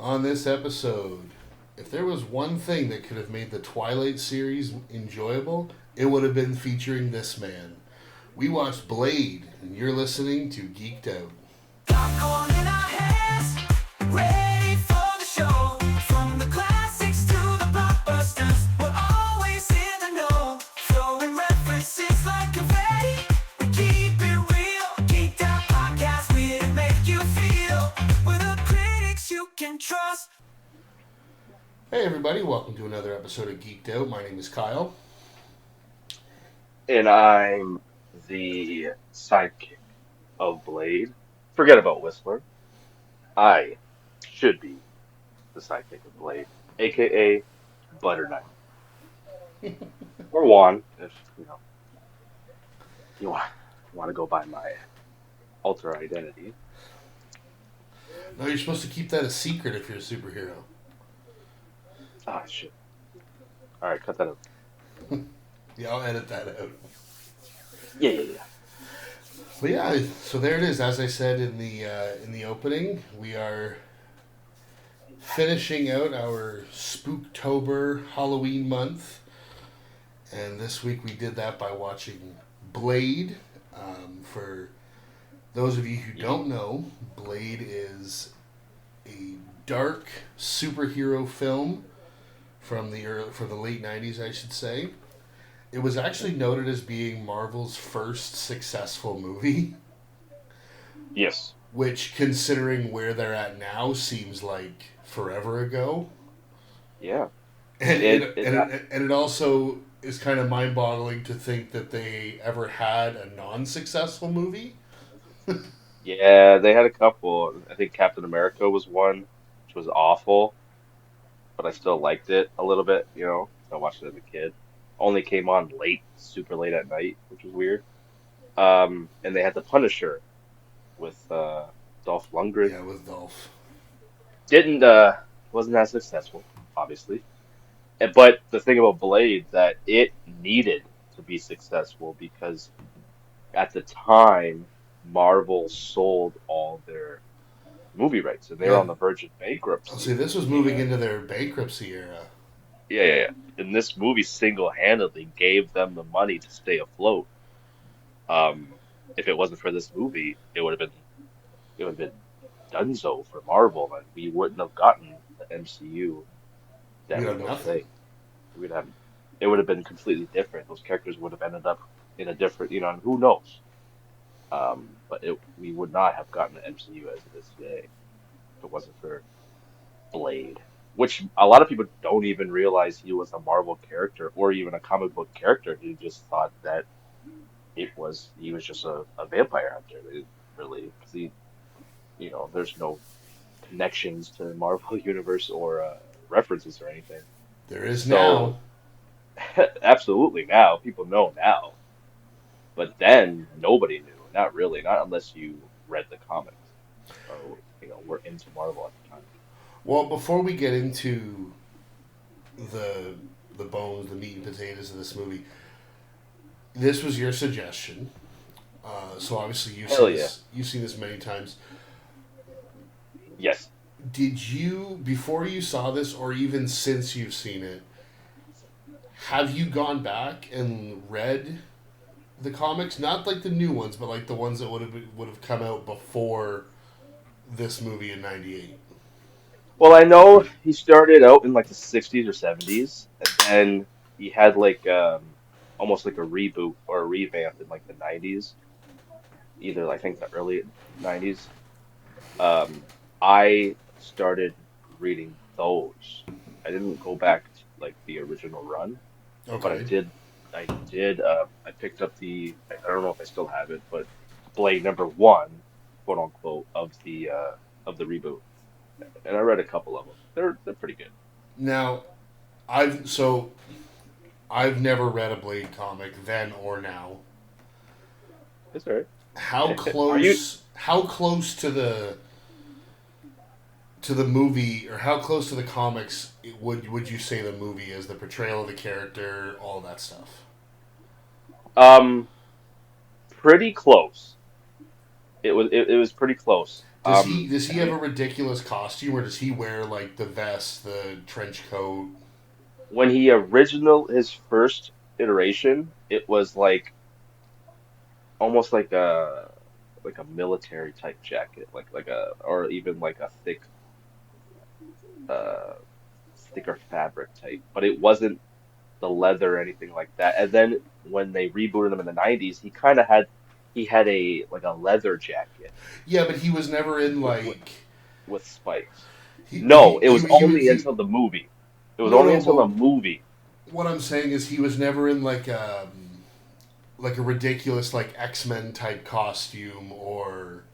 On this episode, if there was one thing that could have made the Twilight series enjoyable, it would have been featuring this man. We watched Blade, and you're listening to Geeked Out. Popcorn in our hands, ready for the show. From the classics to the blockbusters, we're always in the know. Throwing references like confetti, we keep it real. Geeked Out Podcast, we make you feel. We're the critics you can trust. Hey everybody, welcome to another episode of Geeked Out. My name is Kyle. And I'm the sidekick of Blade. Forget about Whistler. I should be the sidekick of Blade, aka Butter Knife. Or Juan, if you want to go by my alter identity. No, you're supposed to keep that a secret if you're a superhero. Ah, shit. All right, cut that out. Yeah, I'll edit that out. Yeah. But yeah, so there it is. As I said in the opening, we are finishing out our Spooktober Halloween month, and this week we did that by watching Blade. For those of you who don't know, Blade is a dark superhero film from the late '90s, I should say. It was actually noted as being Marvel's first successful movie, Yes. which, considering where they're at now, seems like forever ago. Yeah. And It- it also is kind of mind-boggling to think that they ever had a non-successful movie. Yeah, they had a couple. I think Captain America was one, which was awful, but I still liked it a little bit, I watched it as a kid. Only came on late, super late at night, which was weird. And they had The Punisher with Dolph Lundgren. Yeah, with Dolph. Didn't Wasn't as successful, obviously. But the thing about Blade that it needed to be successful because at the time Marvel sold all their movie rights and they were Yeah. on the verge of I'll bankruptcy. say this was moving into their bankruptcy era. Yeah. And this movie single-handedly gave them the money to stay afloat. If it wasn't for this movie, it would have been donezo for Marvel, and we wouldn't have gotten the MCU that We we have know nothing. today. We'd have It would have been completely different. Those characters would have ended up in a different, and who knows? But we would not have gotten the MCU as it is today if it wasn't for Blade, which a lot of people don't even realize he was a Marvel character or even a comic book character. He just thought that he was just a vampire hunter. They didn't really, because there's no connections to the Marvel universe or references or anything. There is So now. absolutely now people know now, but then nobody knew. Not really, not unless you read the comics or were into Marvel at the time. Well, before we get into the the bones, the meat and potatoes of this movie, this was your suggestion. So obviously Hell yeah. you've seen this many times. Yes. Did you, before you saw this, or even since you've seen it, have you gone back and read the comics? Not like the new ones, but like the ones that would have come out before this movie in '98. Well, I know he started out in like the 60s or 70s, and then he had like almost like a reboot or a revamp in like the 90s, either I think the early 90s. Um, I started reading those. I didn't go back to like the original run, but I Okay. did. I picked up I don't know if I still have it, but Blade number one, quote unquote, of the reboot, and I read a couple of them. They're pretty good. Now, I've never read a Blade comic then or now. It's all right. How Are you? close to the movie, or how close to the comics would you say the movie is? The portrayal of the character, all that stuff. Um, Pretty close. It was pretty close. Does he I have mean, a ridiculous costume, or does he wear like the vest, the trench coat? when his first iteration, it was like almost like a military type jacket, like a or even like a uh thicker fabric type, but it wasn't the leather or anything like that. And then when they rebooted him in the 90s, he had a like a leather jacket Yeah, but he was never in with with, like with spikes. he No, it was only he. until the movie. It was No, only no, until the but movie. what I'm saying is he was never in like a ridiculous like X-Men type costume, or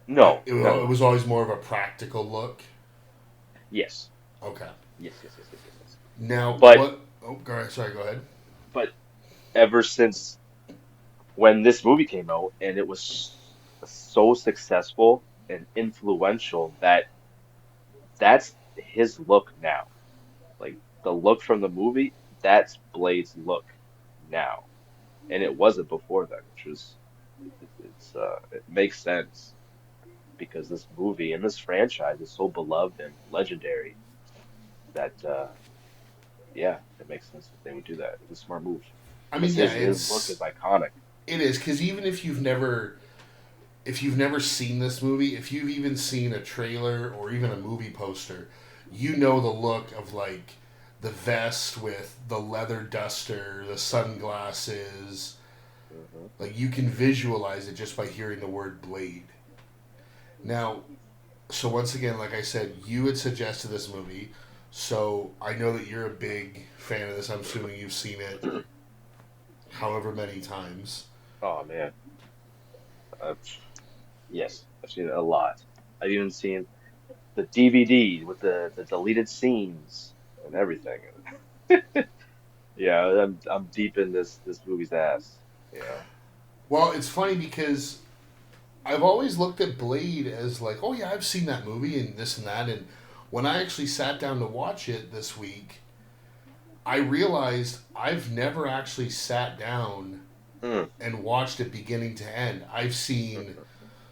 No, it no. was always more of a practical look. Yes. Okay. Yes. Now But what? Oh, sorry. Go ahead. but ever since when this movie came out and it was so successful and influential that that's his look now. Like the look from the movie, that's Blade's look now, and it wasn't before then, which was it makes sense because this movie and this franchise is so beloved and legendary that yeah, it makes sense that they would do that. It's a smart move I mean, because yeah, his look is iconic. it is because even if you've never seen this movie, if you've even seen a trailer or even a movie poster, you know the look of like the vest with the leather duster, the sunglasses. Hmm. Like you can visualize it just by hearing the word Blade. Now, so once again, like I said, you had suggested this movie, so I know that you're a big fan of this. I'm assuming you've seen it however many times. Oh man, uh, yes, I've seen it a lot. I've even seen the DVD with the deleted scenes and everything. Yeah, I'm deep in this movie's ass. You know. Well, it's funny because I've always looked at Blade as like, oh yeah, I've seen that movie and this and that. And when I actually sat down to watch it this week, I realized I've never actually sat down Mm. and watched it beginning to end. I've seen Mhm.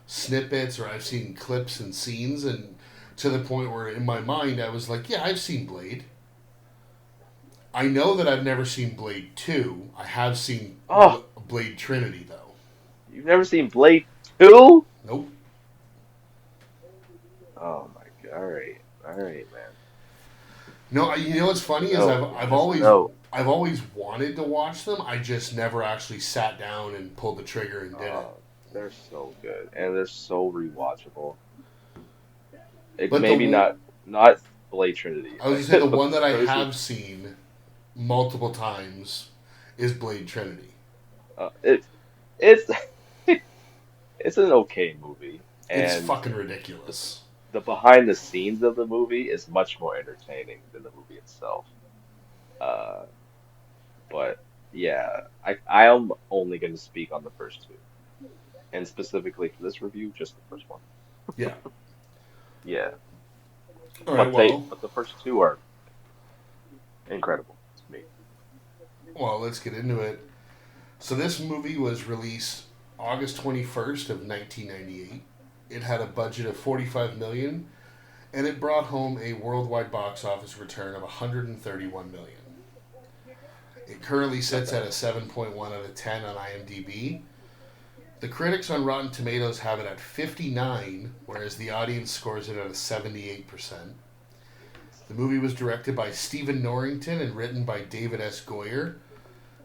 snippets or I've seen clips and scenes, and to the point where in my mind I was like, yeah, I've seen Blade. I know that I've never seen Blade 2. I have seen Oh, Blade Trinity, though. you've never seen Blade 2? Nope. Oh my God. All right, man. No, you know what's Good funny to is know. Good to know. I've always wanted to watch them. I just never actually sat down and pulled the trigger and did it. Oh, they're so good and they're so rewatchable. It But the maybe not Blade Trinity, I was gonna say the but one that I the first one. have seen multiple times is Blade Trinity. It it's it's an okay movie, It's and fucking ridiculous. the behind the scenes of the movie is much more entertaining than the movie itself. Uh, but yeah, I am only going to speak on the first two, and specifically for this review, just the first one. Yeah. Yeah, All right. Well, but the first two are incredible to me. let's get into it. So this movie was released August 21st of 1998. It had a budget of 45 million, and it brought home a worldwide box office return of 131 million. It currently Not sits bad. at a 7.1 out of 10 on IMDb. The critics on Rotten Tomatoes have it at 59, whereas the audience scores it at a 78%. The movie was directed by Stephen Norrington and written by David S. Goyer.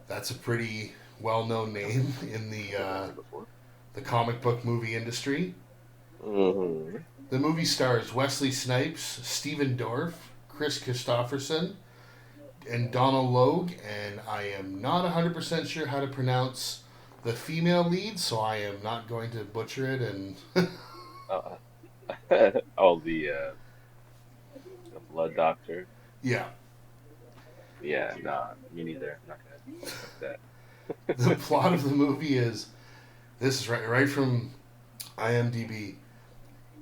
That's a pretty well-known name in Never heard before. the comic book movie industry. Hmm. The movie stars Wesley Snipes, Stephen Dorff, Chris Christopherson, and Donald Logue, and I am not 100% sure how to pronounce the female lead, so I am not going to butcher it. And Uh, oh, the Blood Doctor. yeah, Yeah, nah, me neither. I'm not gonna attempt the that. plot of the movie is this is right from IMDb.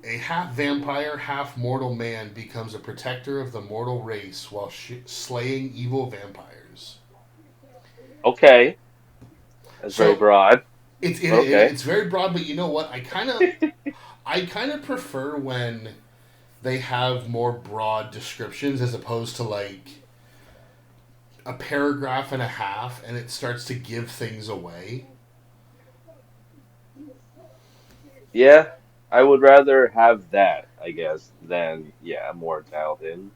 A half vampire, half mortal man becomes a protector of the mortal race while slaying evil vampires. Okay, that's very So broad, it's but okay. it's very broad, but you know what? I kind of prefer when they have more broad descriptions as opposed to like a paragraph and a half and it starts to give things away. Yeah, I would rather have that, I guess, than more dialed in.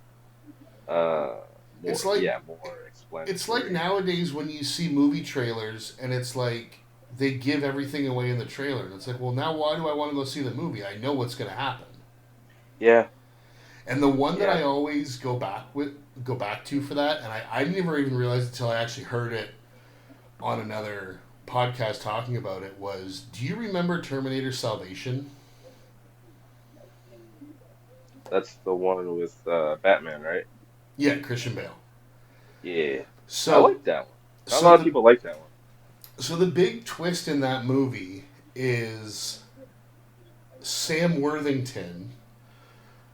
Uh, It's like more it's like explanatory. nowadays when you see movie trailers and it's like they give everything away in the trailer and it's like, well, now why do I want to go see the movie? I know what's going to happen. Yeah, And the one that yeah. I always go back to for that, and I never even realized until I actually heard it on another podcast talking about it, was do you remember Terminator Salvation? That's the one with Batman, right? Yeah, Christian Bale. Yeah, I So like that one. Not a so lot of the people like that one. so the big twist in that movie is Sam Worthington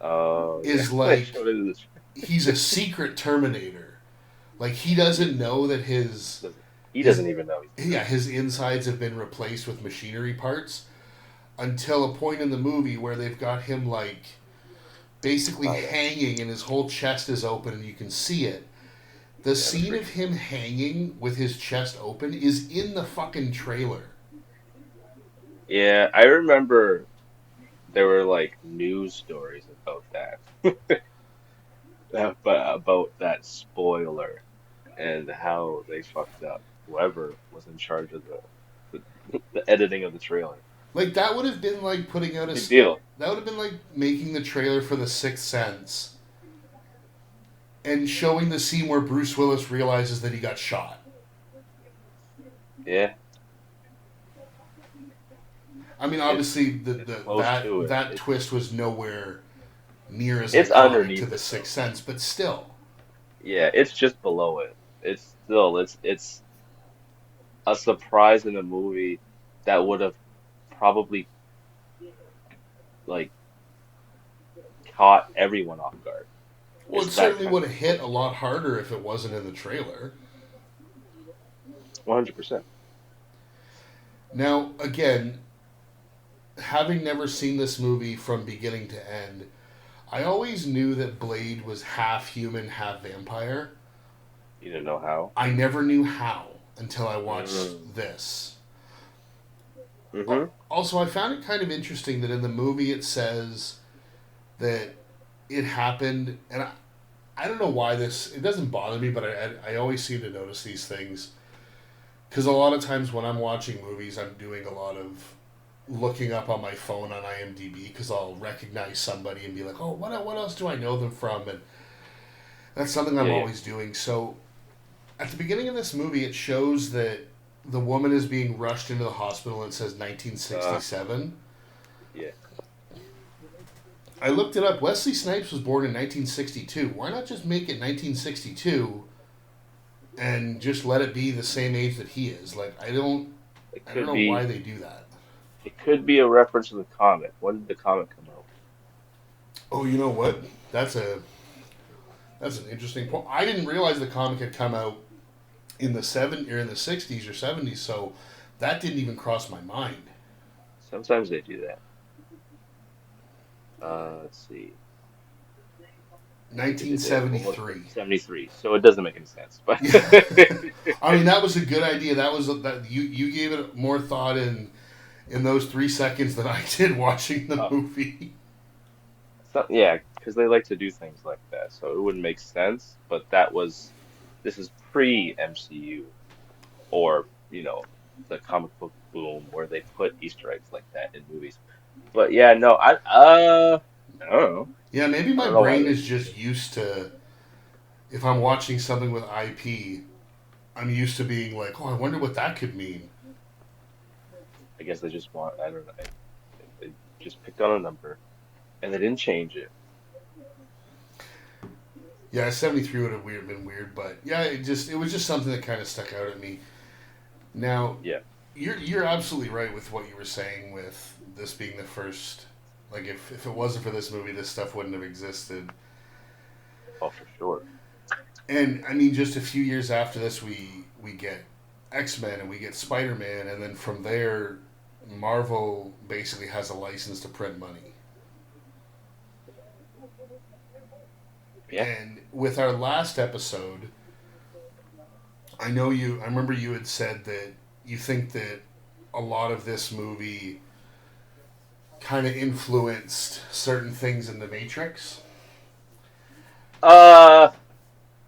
Oh, yeah. is They like showed it in he's a secret Terminator. Like he doesn't know that he his doesn't even know he's yeah, his insides have been replaced with machinery parts until a point in the movie where they've got him like basically tied up. hanging and his whole chest is open and you can see it. The Yeah, that's scene of pretty. him hanging with his chest open is in the fucking trailer. Yeah, I remember there were like news stories about that, but about that spoiler and how they fucked up whoever was in charge of the editing of the trailer. Like that would have been like putting out Big deal. that would have been like making the trailer for The Sixth Sense and showing the scene where Bruce Willis realizes that he got shot. Yeah, I mean, it's obviously, it's close to it. that twist was nowhere near as It's iconic to underneath The it though. Sixth Sense, but still, Yeah, it's just below it. It's still it's a surprise in a movie that would have probably like caught everyone off guard. well, it It's that certainly kind would of have hit twist. a lot harder if it wasn't in the trailer. 100%. Now, again, having never seen this movie from beginning to end, I always knew that Blade was half human, half vampire. You didn't know how. I never knew how until I Mm. watched this. Mm-hmm. Also, I found it kind of interesting that in the movie it says that it happened, and I don't know why this, it doesn't bother me, but I always seem to notice these things. Because a lot of times when I'm watching movies, I'm doing a lot of looking up on my phone on IMDb because I'll recognize somebody and be like, oh, what else do I know them from? And that's something I'm Yeah, yeah. always doing. So at the beginning of this movie, it shows that the woman is being rushed into the hospital and it says Uh, 1967. yeah. I looked it up. Wesley Snipes was born in 1962. Why not just make it 1962 and just let it be the same age that he is? Like It I don't could know why be they do that. it could be a reference to the comic. When did the comic come out? Oh, you know what? That's a that's an interesting point. I didn't realize the comic had come out in the '60s or '70s, so that didn't even cross my mind. Sometimes they do that. Let's see. What was it? 1973. 73. So it doesn't make any sense. But Yeah, I mean that was a good idea. That you gave it more thought in those 3 seconds than I did watching the uh, movie. yeah, because they like to do things like that. So it wouldn't make sense. But this is pre MCU or, the comic book boom where they put Easter eggs like that in movies. But yeah, no, I don't know. Yeah, maybe I my don't know why brain they is do just it. used to if I'm watching something with IP, I'm used to being like, oh, I wonder what that could mean. I guess they just want, I don't know. They just picked on a number and they didn't change it. Yeah, 73 would have been weird, but yeah, it was just something that kind of stuck out at me. Now, Yeah. you're absolutely right with what you were saying with this being the first. Like, if it wasn't for this movie, this stuff wouldn't have existed. Oh, for sure. And I mean, just a few years after this, we get X Men and we get Spider Man, and then from there, Marvel basically has a license to print money. Yeah. And with our last episode, I remember you had said that you think that a lot of this movie kind of influenced certain things in the Matrix.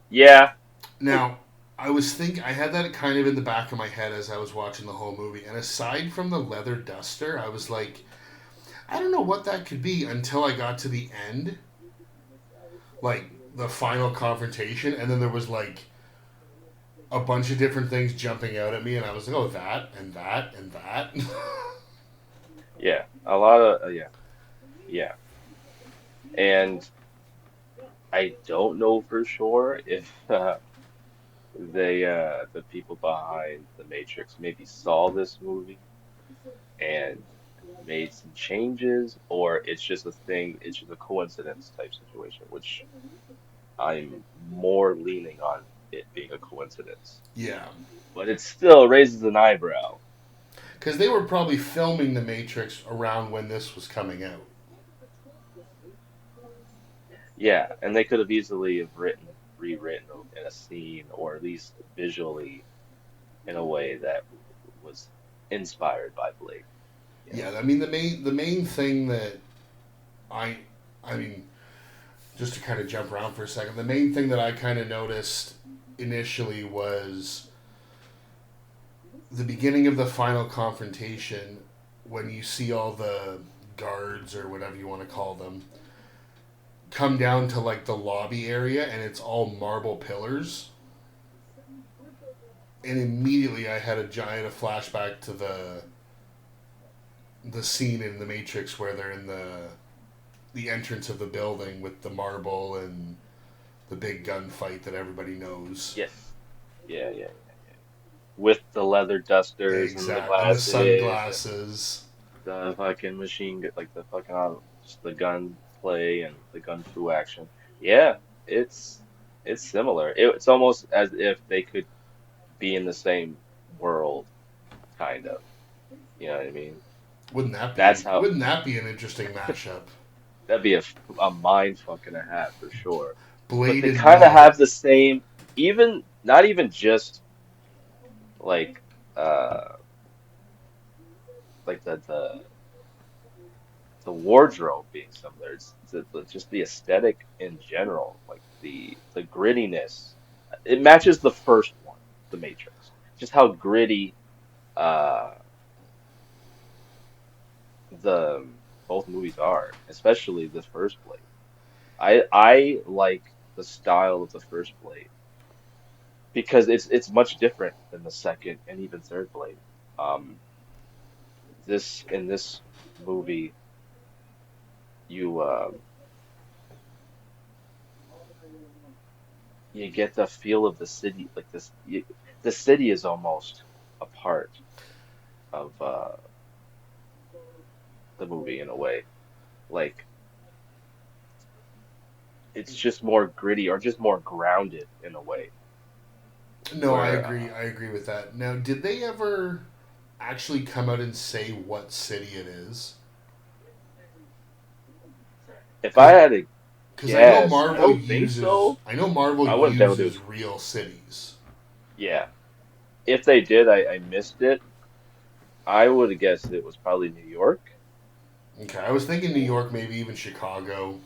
Yeah. Now, I had that kind of in the back of my head as I was watching the whole movie. And aside from the leather duster, I was like, I don't know what that could be until I got to the end. Like, the final confrontation. And then there was, like, a bunch of different things jumping out at me. And I was like, oh, that, and that, and that. Yeah. A lot of, yeah. Yeah. And I don't know for sure if the people behind the Matrix maybe saw this movie and made some changes, or it's just a thing, it's just a coincidence type situation, which I'm more leaning on it being a coincidence. Yeah. But it still raises an eyebrow. Because they were probably filming The Matrix around when this was coming out. Yeah, and they could have easily have rewritten in a scene, or at least visually in a way that was inspired by Blade. You know? Yeah, I mean the main thing that I mean just to kind of jump around for a second, the main thing that I kind of noticed initially was the beginning of the final confrontation when you see all the guards or whatever you want to call them come down to like the lobby area and it's all marble pillars. And immediately I had a flashback to the scene in The Matrix where they're in the entrance of the building with the marble and the big gunfight that everybody knows. Yes. Yeah. With the leather dusters and the Exactly. And the glasses, sunglasses. the fucking like the fucking just the gun play and the gun fu action. Yeah, it's similar. It's almost as if they could be in the same world, kind of. You know what I mean? Wouldn't that be an interesting mashup? That'd be a mind fuck and a half for sure. But Blade they and kind of Neo. have the same, even not even just like like the wardrobe being similar. It's just the aesthetic in general, like the grittiness. It matches the first one, The Matrix. Just how gritty uh the both movies are, especially the first Blade. I like the style of the first Blade because it's much different than the second and even third Blade. Um, this in this movie, you you get the feel of the city, like the city is almost a part of the movie in a way. Like it's just more gritty or just more grounded in a way. No, I Where agree. I agree with that. Now, did they ever actually come out and say what city it is? if I had to Because I know guess, I Marvel don't think uses. so. I know Marvel I wouldn't be able to. uses real cities. Yeah. If they did, I missed it. I would have guessed it was probably New York. Okay, I was thinking New York, maybe even Chicago.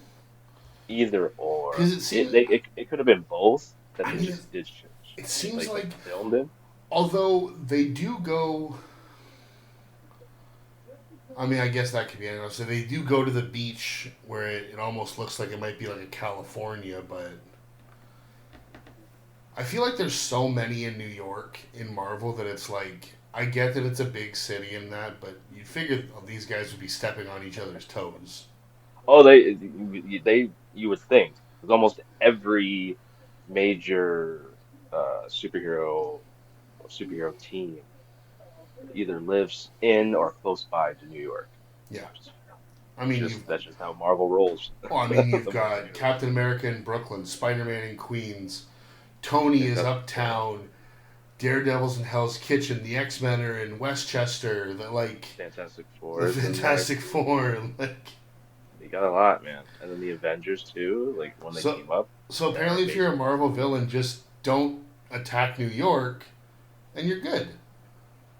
Either or. Because it seems. It could have been both that I they mean, just did it seems like filmed in. although they do go. I mean, I guess that could be anything. So they do go to the beach where it almost looks like it might be like a California, but I feel like there's so many in New York in Marvel that it's like I get that it's a big city and that, but you'd figure these guys would be stepping on each other's toes. Oh, you would think. Because almost every major superhero team either lives in or close by to New York. Yeah, I mean, That's just how Marvel rolls. well, I mean, you've The got Marvel Captain America in Brooklyn, Spider-Man in Queens, Tony is universe. uptown, Daredevil's in Hell's Kitchen, the X Men are in Westchester, Fantastic the Fours in there. Fantastic Four, You got a lot, man. And then the Avengers too, like when they so team up, so they're apparently if you're amazing. a Marvel villain, just don't attack New York, and you're good.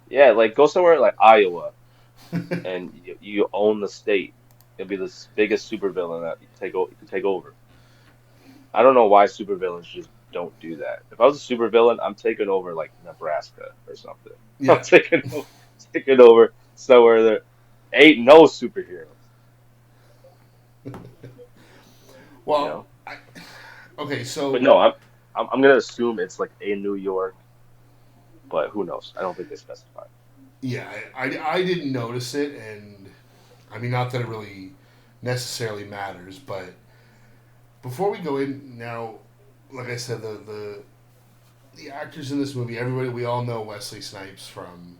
Yeah, like go somewhere like Iowa and you own the state. You'll be the biggest supervillain that you can take over. I don't know why supervillains just don't do that. If I was a supervillain, I'm taking over like Nebraska or something. I'm Yeah. taking over somewhere there ain't no superheroes, you Well, know? okay, But so no, I'm gonna assume it's like a New York, but who knows? I don't think they specify. yeah, I didn't notice it, and I mean, not that it really necessarily matters, but before we go in now, like I said, the actors in this movie, everybody, we all know Wesley Snipes from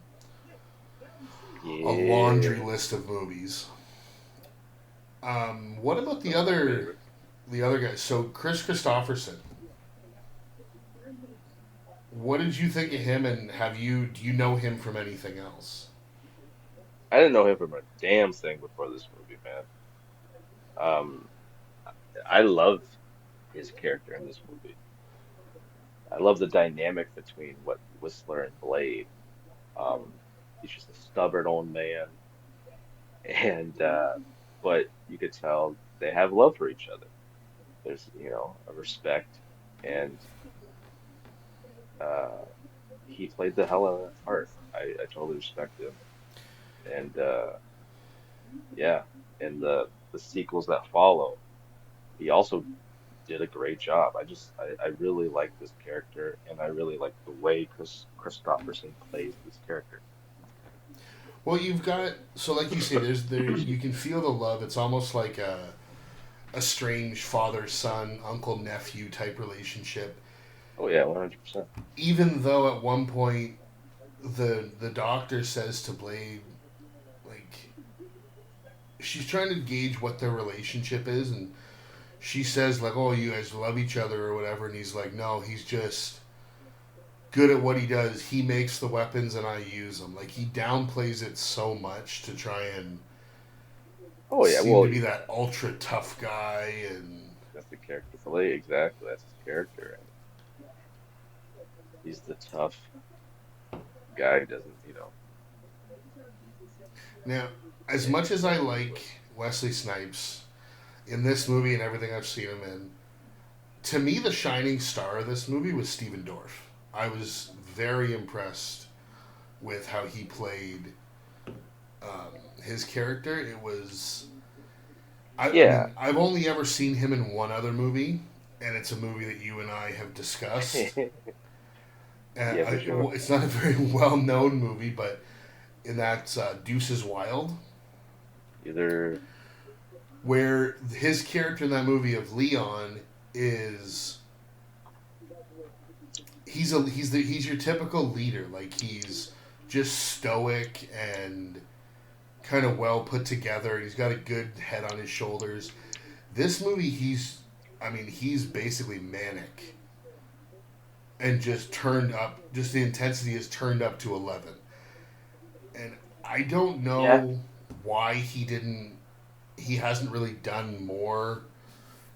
a laundry Yeah, list of movies. What about some of my favorites. the other guys? So Chris Christopherson, what did you think of him, and do you know him from anything else? I didn't know him from a damn thing before this movie, man. Um, I love his character in this movie. I love the dynamic between what Whistler and Blade. He's just a stubborn old man, and but you could tell they have love for each other. There's, a respect, and uh, he played the hell out of that part. I totally respect him, and yeah, and the sequels that follow, he also did a great job. I really like this character, and I really like the way Christopherson plays this character. Well, you've got so like you say, there you can feel the love. It's almost like a strange father son, uncle nephew type relationship. Oh yeah, 100%. Even though at one point the doctor says to Blade, like, she's trying to gauge what their relationship is, and she says like, "Oh, you guys love each other or whatever," and he's like, "No, he's just good at what he does. He makes the weapons and I use them." Like he downplays it so much to try and Oh yeah, seem to well, be that ultra tough guy, and that's the character for Lee. Exactly, that's his character, and he's the tough guy who doesn't, now as yeah. much as I like Wesley Snipes in this movie and everything I've seen him in, to me the shining star of this movie was Steven Dorff. I was very impressed with how he played his character. It was I Yeah. mean, I've only ever seen him in one other movie, and it's a movie that you and I have discussed. Yeah, for sure. It's not a very well known movie, but in that Deuces Wild, Either, where his character in that movie of Leon is he's your typical leader. Like he's just stoic and kind of well put together. He's got a good head on his shoulders. This movie, he's basically manic and just turned up. Just the intensity is turned up to 11. And I don't yeah. know why he hasn't really done more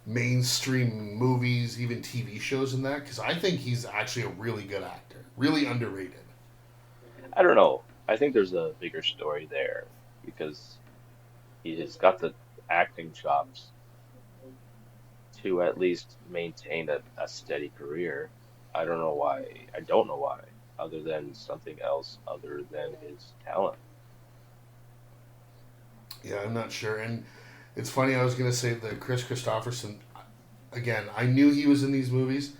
mainstream movies, even TV shows, in that, because I think he's actually a really good actor, really underrated. I don't know. I think there's a bigger story there because he has got the acting chops to at least maintain a steady career. I don't know why. I don't know why, other than something else, other than his talent. Yeah, I'm not sure. And it's funny, I was going to say that Chris Christopherson, again, I knew he was in these movies.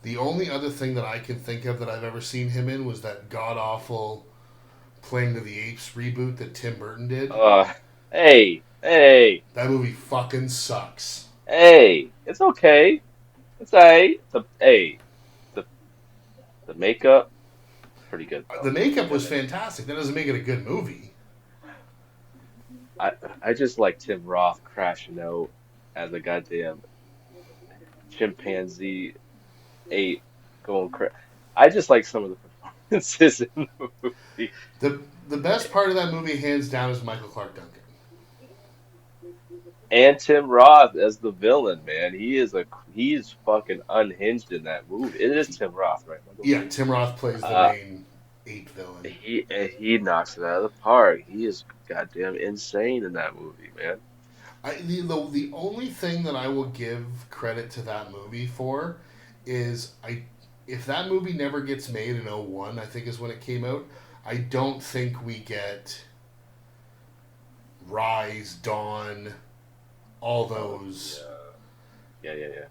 The only other thing that I can think of that I've ever seen him in was that god awful Planet of the Apes reboot that Tim Burton did. Uh, hey, hey, That movie fucking sucks. hey, it's okay. It's alright. The the makeup, pretty good The though. makeup The was make, fantastic. That doesn't make it a good movie. I I just like Tim Roth crashing out as a goddamn chimpanzee ape going cra I just like some of the is in the movie. The best part of that movie, hands down, is Michael Clark Duncan. And Tim Roth as the villain, man. He's fucking unhinged in that movie. It is He, Tim Roth, right? Michael yeah, Clark. Tim Roth plays the Uh, main ape villain. he knocks it out of the park. He is goddamn insane in that movie, man. The only thing that I will give credit to that movie for is if that movie never gets made in '01, I think is when it came out, I don't think we get Rise, Dawn, all Oh those. yeah.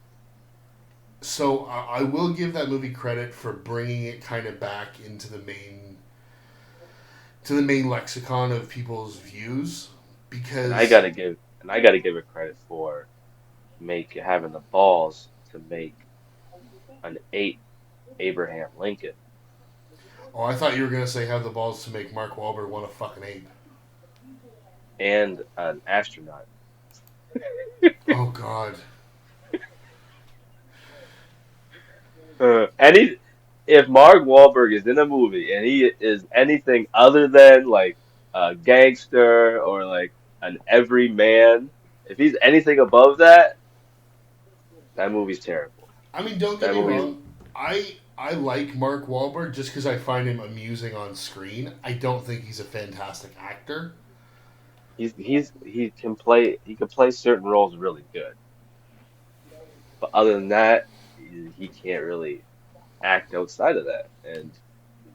So I will give that movie credit for bringing it kind of back into the main lexicon of people's views And I because gotta give it credit for make having the balls to make an ape Abraham Lincoln oh, I thought you were gonna say have the balls to make Mark Wahlberg want a fucking ape. and an astronaut. Oh God. Any if Mark Wahlberg is in a movie and he is anything other than like a gangster or like an everyman, if he's anything above that, that movie's terrible. I mean, don't get That me movie's wrong. I like Mark Wahlberg just because I find him amusing on screen. I don't think he's a fantastic actor. he can play certain roles really good, but other than that, he can't really act outside of that. And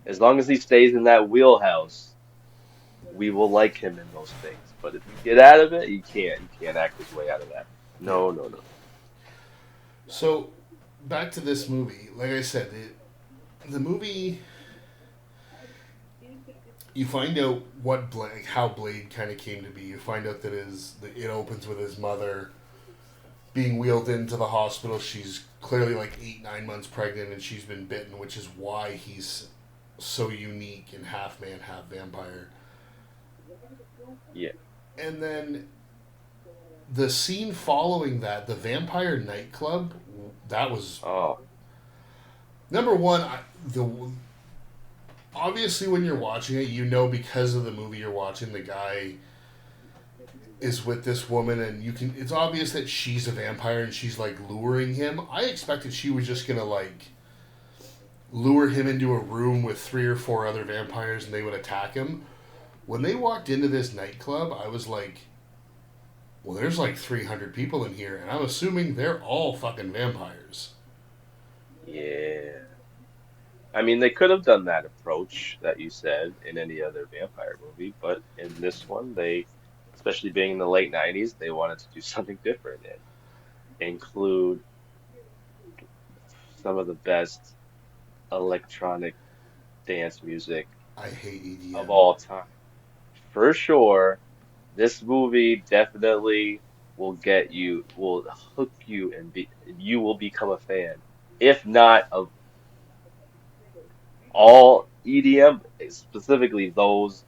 as long as he stays in that wheelhouse, we will like him in those things. But if you get out of it, you can't act his way out of that. Yeah. No. So back to this movie. Like I said, the movie, you find out how Blade kind of came to be. You find out that it opens with his mother being wheeled into the hospital. She's clearly like 8, 9 months pregnant, and she's been bitten, which is why he's so unique and half man, half vampire. Yeah. And then the scene following that, the vampire nightclub, that was Oh, number one. Obviously when you're watching it, you know because of the movie you're watching, the guy is with this woman, and it's obvious that she's a vampire and she's like luring him. I expected she was just gonna like lure him into a room with 3 or 4 other vampires and they would attack him. When they walked into this nightclub, I was like, well, there's like 300 people in here, and I'm assuming they're all fucking vampires. yeah. I mean, they could have done that approach that you said in any other vampire movie, but in this one, especially being in the late 90s, they wanted to do something different and include some of the best electronic dance music I hate of EDM. all time. For sure, this movie definitely will hook you and you will become a fan. If not of all EDM, specifically those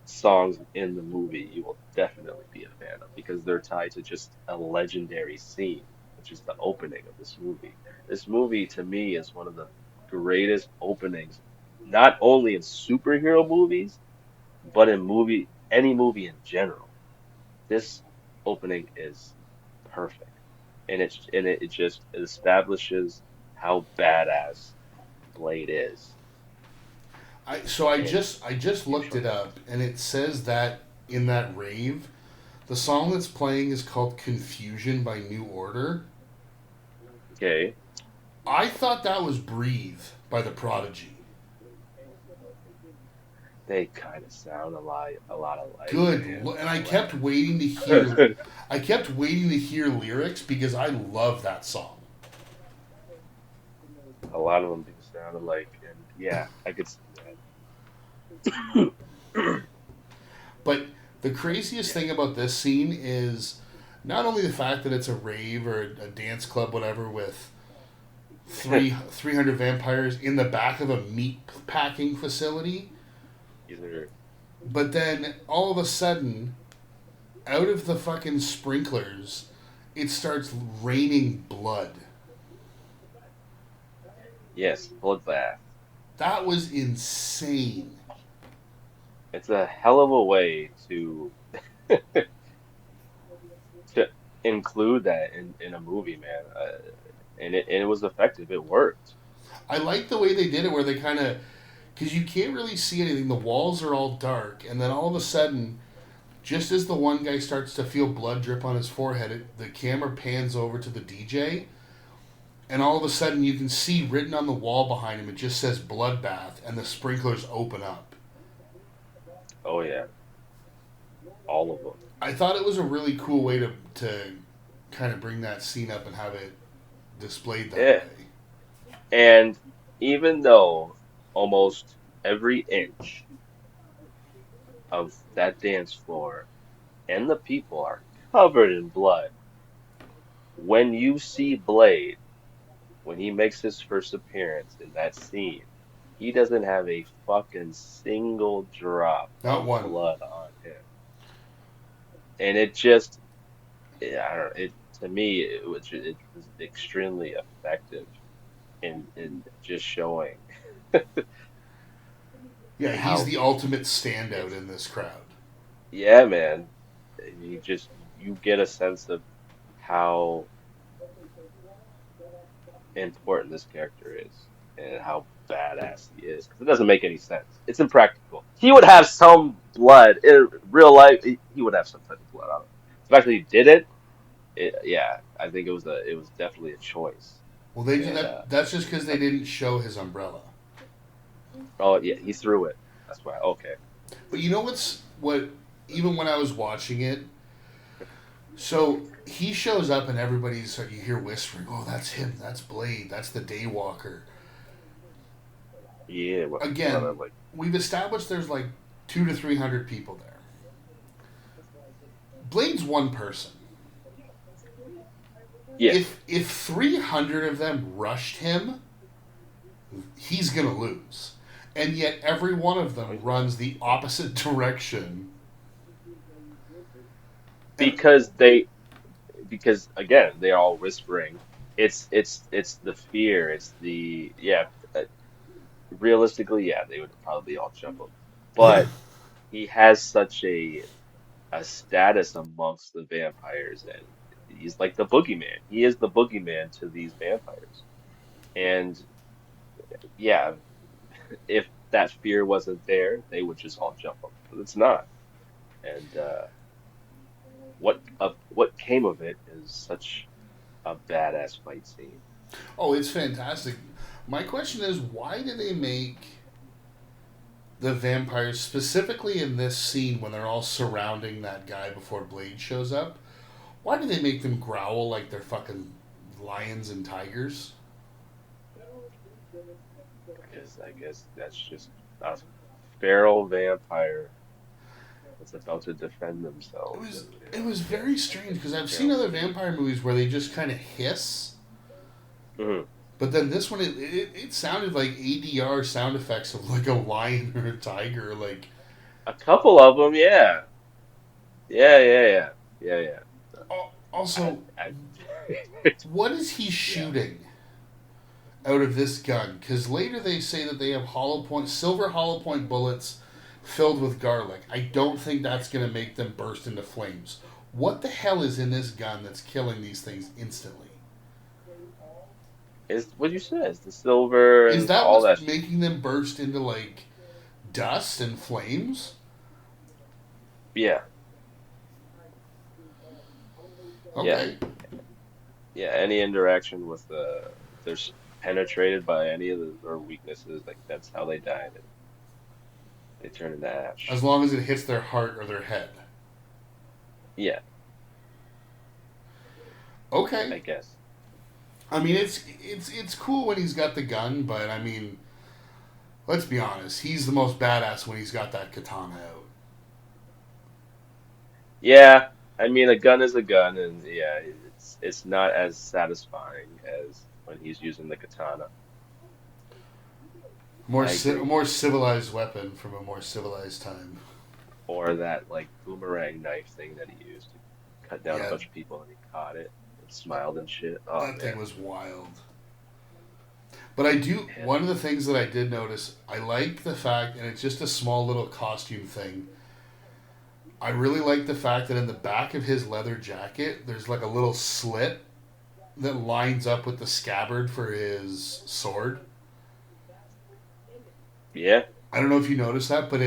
songs in the movie, you will definitely be a fan of because they're tied to just a legendary scene, which is the opening of this movie. This movie, to me, is one of the greatest openings, not only in superhero movies, but in any movie in general. This opening is perfect, and it just it establishes how badass Blade is. And I just looked it up, and it says that in that rave, the song that's playing is called "Confusion" by New Order. okay, I thought that was "Breathe" by the Prodigy. they kind of sound a lot alike, Good, man. and I Like, kept waiting to hear. I kept waiting to hear lyrics because I love that song. a lot of them do sound alike, and yeah, I could see that. But the craziest thing about this scene is not only the fact that it's a rave or a dance club, whatever, with Yeah. 300 vampires in the back of a meat packing facility, Either but then all of a sudden, out of the fucking sprinklers, it starts raining blood. yes, bloodbath. That was insane. It's a hell of a way to include that in a movie, man. And it was effective. It worked. I like the way they did it, where they kind of, because you can't really see anything. The walls are all dark, and then all of a sudden, just as the one guy starts to feel blood drip on his forehead, the camera pans over to the DJ, and all of a sudden you can see written on the wall behind him, it just says bloodbath, and the sprinklers open up. Oh yeah, all of them. I thought it was a really cool way to kind of bring that scene up and have it displayed that Yeah. way. And even though almost every inch of that dance floor and the people are covered in blood, when you see Blade, when he makes his first appearance in that scene, he doesn't have a fucking single drop Not of one. blood on him. And it just, I don't know, it to me it was extremely effective in just showing Yeah, he's how the ultimate standout it's, in this crowd. yeah, man, you get a sense of how important this character is and how badass he is because it doesn't make any sense. It's impractical. He would have some blood in real life. He would have some type of blood on him. The fact that he did it, yeah, I think it was definitely a choice. Well, they do And that. That's just because they didn't show his umbrella. oh yeah, he threw it. That's why. Okay. But you know what? Even when I was watching it, so he shows up and everybody's you hear whispering, "Oh, that's him. That's Blade. That's the Daywalker." Yeah. What Again, I'm like. we've established there's like 200 to 300 people there. Blade's one person. Yeah. If 300 of them rushed him, he's gonna lose. And yet every one of them runs the opposite direction. And Because they because again they're all whispering. It's the fear. It's the yeah. Realistically, yeah, they would probably all jump him. But he has such a status amongst the vampires, and he's like the boogeyman. He is the boogeyman to these vampires. And yeah, if that fear wasn't there, they would just all jump him. But it's not. And what came of it is such a badass fight scene. oh, it's fantastic. My question is, why do they make the vampires specifically in this scene when they're all surrounding that guy before Blade shows up? Why do they make them growl like they're fucking lions and tigers? I guess that's just a feral vampire that's about to defend It themselves, was and it was very strange because I've seen feral other beast. vampire movies where they just kind of hiss, Mhm. but then this one it sounded like ADR sound effects of like a lion or a tiger. Like A couple of them, yeah, yeah. I, also, I, what is he yeah. shooting out of this gun? Because later they say that they have silver hollow point bullets filled with garlic. I don't think that's going to make them burst into flames. What the hell is in this gun that's killing these things instantly? It's what you said. It's the silver Is and that all what's that. making them burst into like dust and flames? Yeah, yeah, Okay. yeah. Any interaction with if they're penetrated by any of their weaknesses, like that's how they die. They turn into ash. As long as it hits their heart or their head. Yeah, Okay. I guess. I mean, it's cool when he's got the gun, but I mean, let's be honest. He's the most badass when he's got that katana out. Yeah, I mean a gun is a gun, and yeah, it's not as satisfying as when he's using the katana. I agree. More civilized weapon from a more civilized time. Or that like boomerang knife thing that he used to cut down a Yeah, bunch of people and he caught it and smiled and shit. Oh that thing man. was wild. But I do. Yeah. One of the things that I did notice, I like the fact, and it's just a small little costume thing. I really like the fact that in the back of his leather jacket, there's like a little slit that lines up with the scabbard for his sword. Yeah. I don't know if you noticed that, but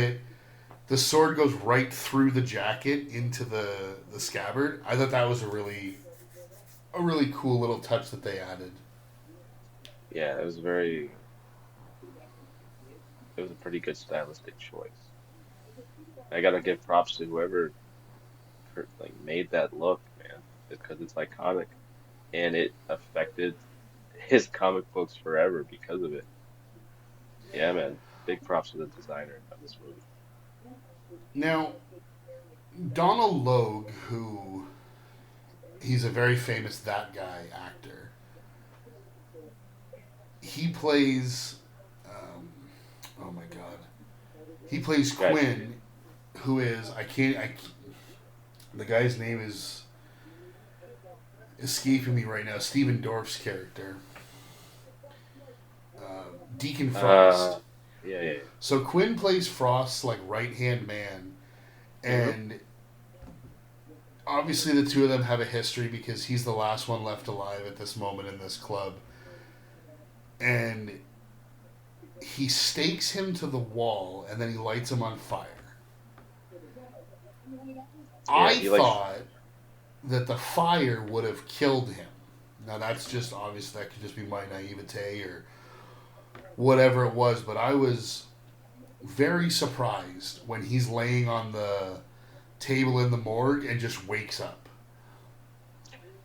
the sword goes right through the jacket into the scabbard. I thought that was a really cool little touch that they added. Yeah, it was a pretty good stylistic choice. I gotta give props to whoever like made that look, man, because it's iconic and it affected his comic books forever because of it. Yeah, man. Big props to the designer of this movie. Now, Donald Logue, who he's a very famous that guy actor. He plays, oh my god, he plays Gotcha. Quinn, who is the guy's name is escaping me right now. Stephen Dorff's character, Deacon Uh, Frost. yeah, yeah, So Quinn plays Frost's like right hand man, yeah. and obviously the two of them have a history because he's the last one left alive at this moment in this club, and he stakes him to the wall and then he lights him on fire. Yeah, I he likes. thought that the fire would have killed him. Now that's just obvious. That could just be my naivete or whatever it was, but I was very surprised when he's laying on the table in the morgue and just wakes up.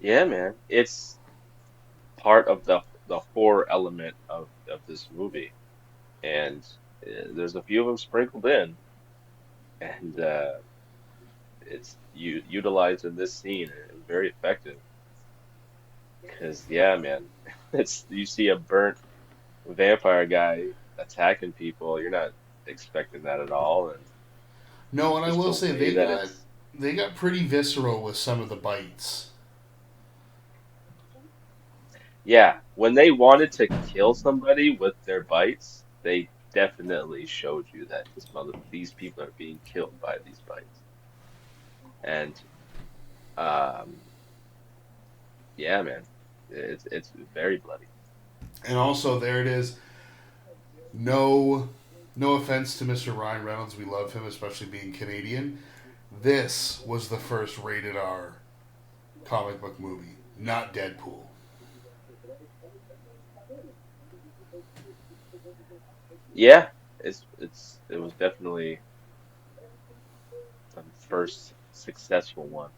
Yeah, man. It's part of the horror element of this movie, and there's a few of them sprinkled in, and it's utilized in this scene. It was very effective. Because yeah, man, it's you see a burnt vampire guy attacking people. You're not expecting that at all, and No, and I just will the say way that it's. they got pretty visceral with some of the bites. Yeah, when they wanted to kill somebody with their bites, they definitely showed you that these people are being killed by these bites. And um, yeah, man, it's very bloody. And also there it is. No, no offense to Mr. Ryan Reynolds, we love him, especially being Canadian. This was the first rated R comic book movie, not Deadpool. Yeah, it was definitely the first successful one,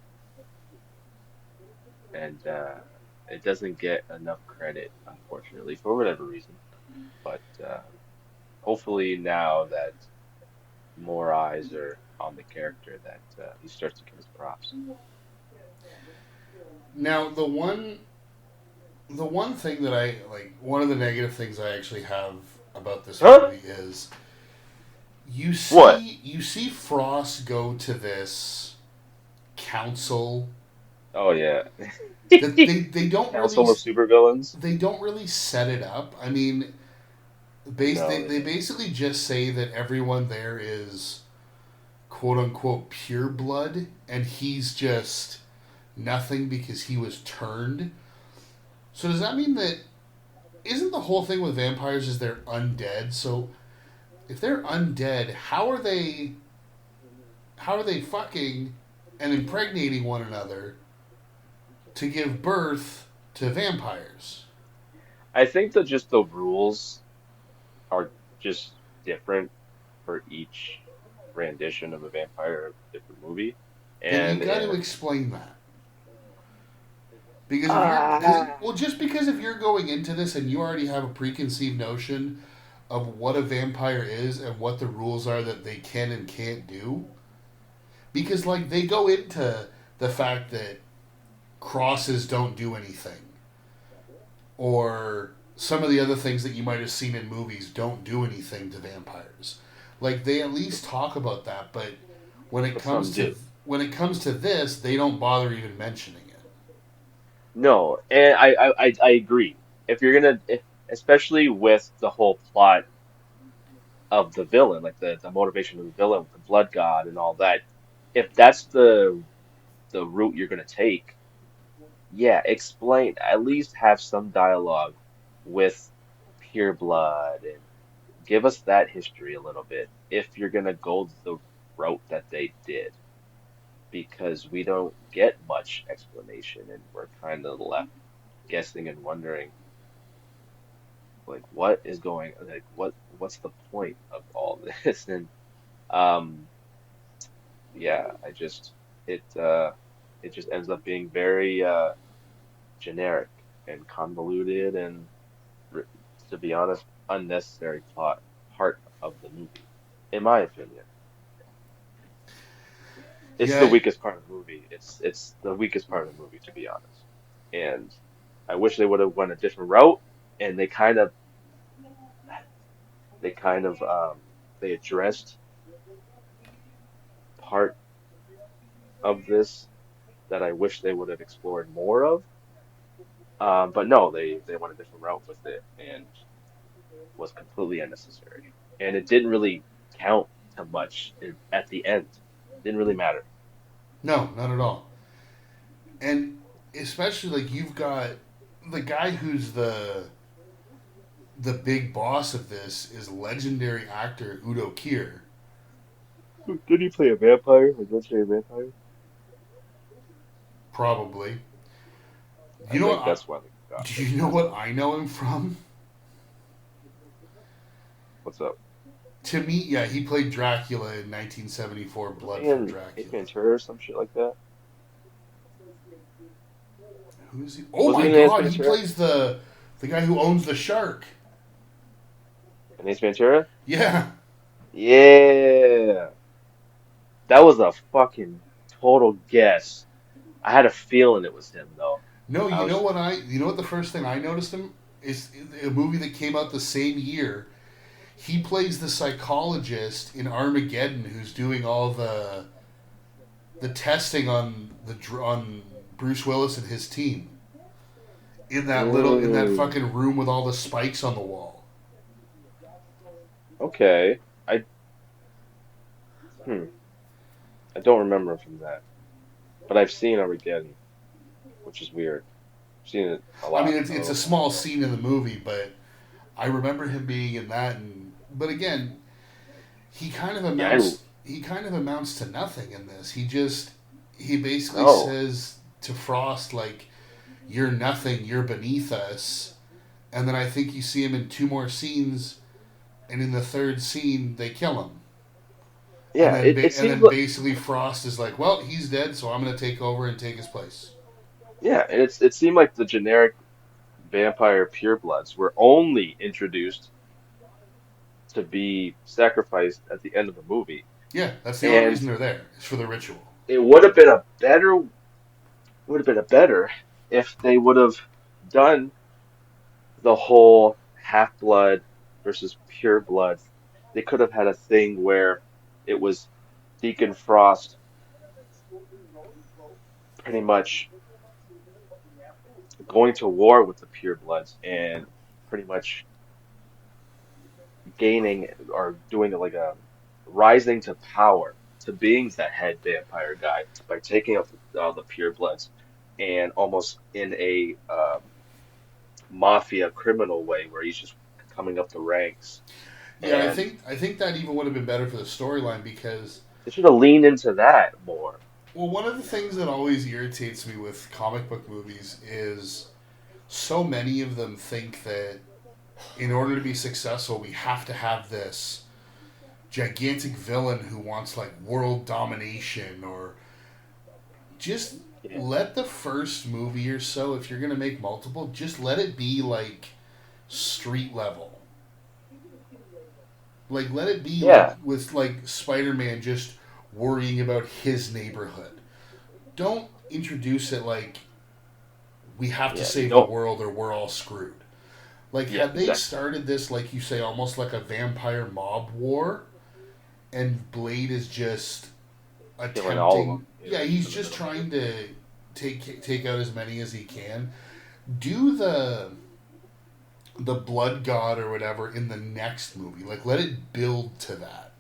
and it doesn't get enough credit, unfortunately, for whatever reason. But hopefully now that more eyes are on the character, that he starts to get his props. Now the one thing that I like, one of the negative things I actually have about this Huh? movie is What? you see Frost go to this council Oh yeah. that Council of Supervillains? they don't really set it up. I mean, No, they they don't. basically just say that everyone there is quote unquote pure blood and he's just nothing because he was turned. So does that mean that isn't the whole thing with vampires is they're undead? So if they're undead, how are they fucking and impregnating one another to give birth to vampires? I think that just the rules are just different for each rendition of a vampire of a different movie. Then you And got to in explain that. Because if you're, cause, Ah. well, just because if you're going into this and you already have a preconceived notion of what a vampire is and what the rules are that they can and can't do, because like they go into the fact that crosses don't do anything, or some of the other things that you might have seen in movies don't do anything to vampires. Like they at least talk about that, but when it But some comes to do. this, they don't bother even mentioning it. No, and I agree. If you're gonna especially with the whole plot of the villain, like the motivation of the villain with the blood god and all that. If that's the route you're gonna take, yeah, explain, at least have some dialogue with pure blood and give us that history a little bit if you're gonna go the route that they did, because we don't get much explanation and we're kind of left guessing and wondering like what is going, like what's the point of all this. And um yeah, it it just ends up being very generic and convoluted and, r- to be honest, unnecessary plot part of the movie, in my opinion. It's the Yeah, weakest part of the movie. It's the weakest part of the movie, to be honest. And I wish they would have went a different route, and they kind of they addressed part of this that I wish they would have explored more of. But no, they went a different route with it and was completely unnecessary. And it didn't really count to much at the end. Didn't really matter. no, not at all. And especially like you've got the guy who's the big boss of this is legendary actor Udo Kier. Did he play a vampire? Was that a vampire? Probably. I You know what? think that's why Do they you know cast what him. I know him from? What's up? To me, yeah, he played Dracula in 1974, Was Blood he for in Ace Dracula. Ventura or some shit like that? Who is he? Oh Was he my in Ace God, he Ventura? plays the guy who owns the shark. In Ace Ventura? Yeah. Yeah. That was a fucking total guess. I had a feeling it was him though. No, I was you know what the first thing I noticed him is a movie that came out the same year. He plays the psychologist in Armageddon who's doing all the testing on on Bruce Willis and his team in that mm, fucking room with all the spikes on the wall. okay. I hmm. I don't remember him from that. But I've seen Armageddon, which is weird. I've seen it a I mean, lot. I don't it's a know why. small scene in the movie, but I remember him being in that. And but again, Yeah, I he kind of amounts to nothing in this. He basically no. says to Frost like, "You're nothing. You're beneath us." And then I think you see him in two more scenes, and in the third scene they kill him. Yeah, it And seems then like basically Frost is like, "Well, he's dead, so I'm going to take over and take his place." yeah, and it seemed like the generic vampire purebloods were only introduced to be sacrificed at the end of the movie. Yeah, that's the only And reason they're there. It's for the ritual. it would have been a better if they would have done the whole half blood versus pure blood. They could have had a thing where it was Deacon Frost pretty much going to war with the pure bloods and pretty much gaining or doing like a rising to power to being that head vampire guy by taking out the pure bloods and almost in a mafia criminal way where he's just coming up the ranks. Yeah, And I think that even would have been better for the storyline because they should have leaned into that more. well, one of the things that always irritates me with comic book movies is so many of them think that in order to be successful, we have to have this gigantic villain who wants like world domination or just Yeah, let the first movie or so, if you're going to make multiple, just let it be like street level. Like, let it be like yeah, with like Spider Man just worrying about his neighborhood. Don't introduce it like we have to yeah. You save the don't. world or we're all screwed. Like, Yeah, had they exactly. started this, like you say, almost like a vampire mob war, and Blade is just Killing all of them attempting. Yeah, he's in the just middle. trying to take out as many as he can. Do the blood god or whatever in the next movie. Like, let it build to that.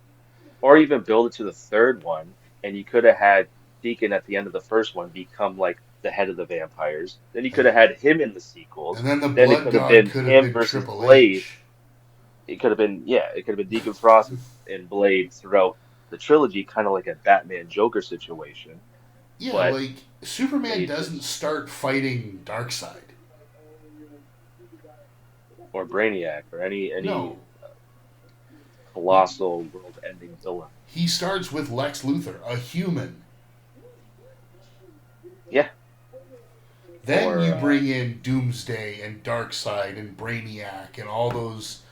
Or even build it to the third one, and you could have had Deacon at the end of the first one become like the head of the vampires. Then you could have had him in the sequels. And then the Then it blood could have god been could have him been versus Triple Blade. H. It could have been, yeah, it could have been Deacon Frost and Blade throughout the trilogy, kind of like a Batman Joker situation. Yeah, But like Superman they doesn't just, start fighting Darkseid. or Brainiac, or any No, colossal world-ending villain. he starts with Lex Luthor, a human. Yeah, Then or you bring in Doomsday and Darkseid and Brainiac and all those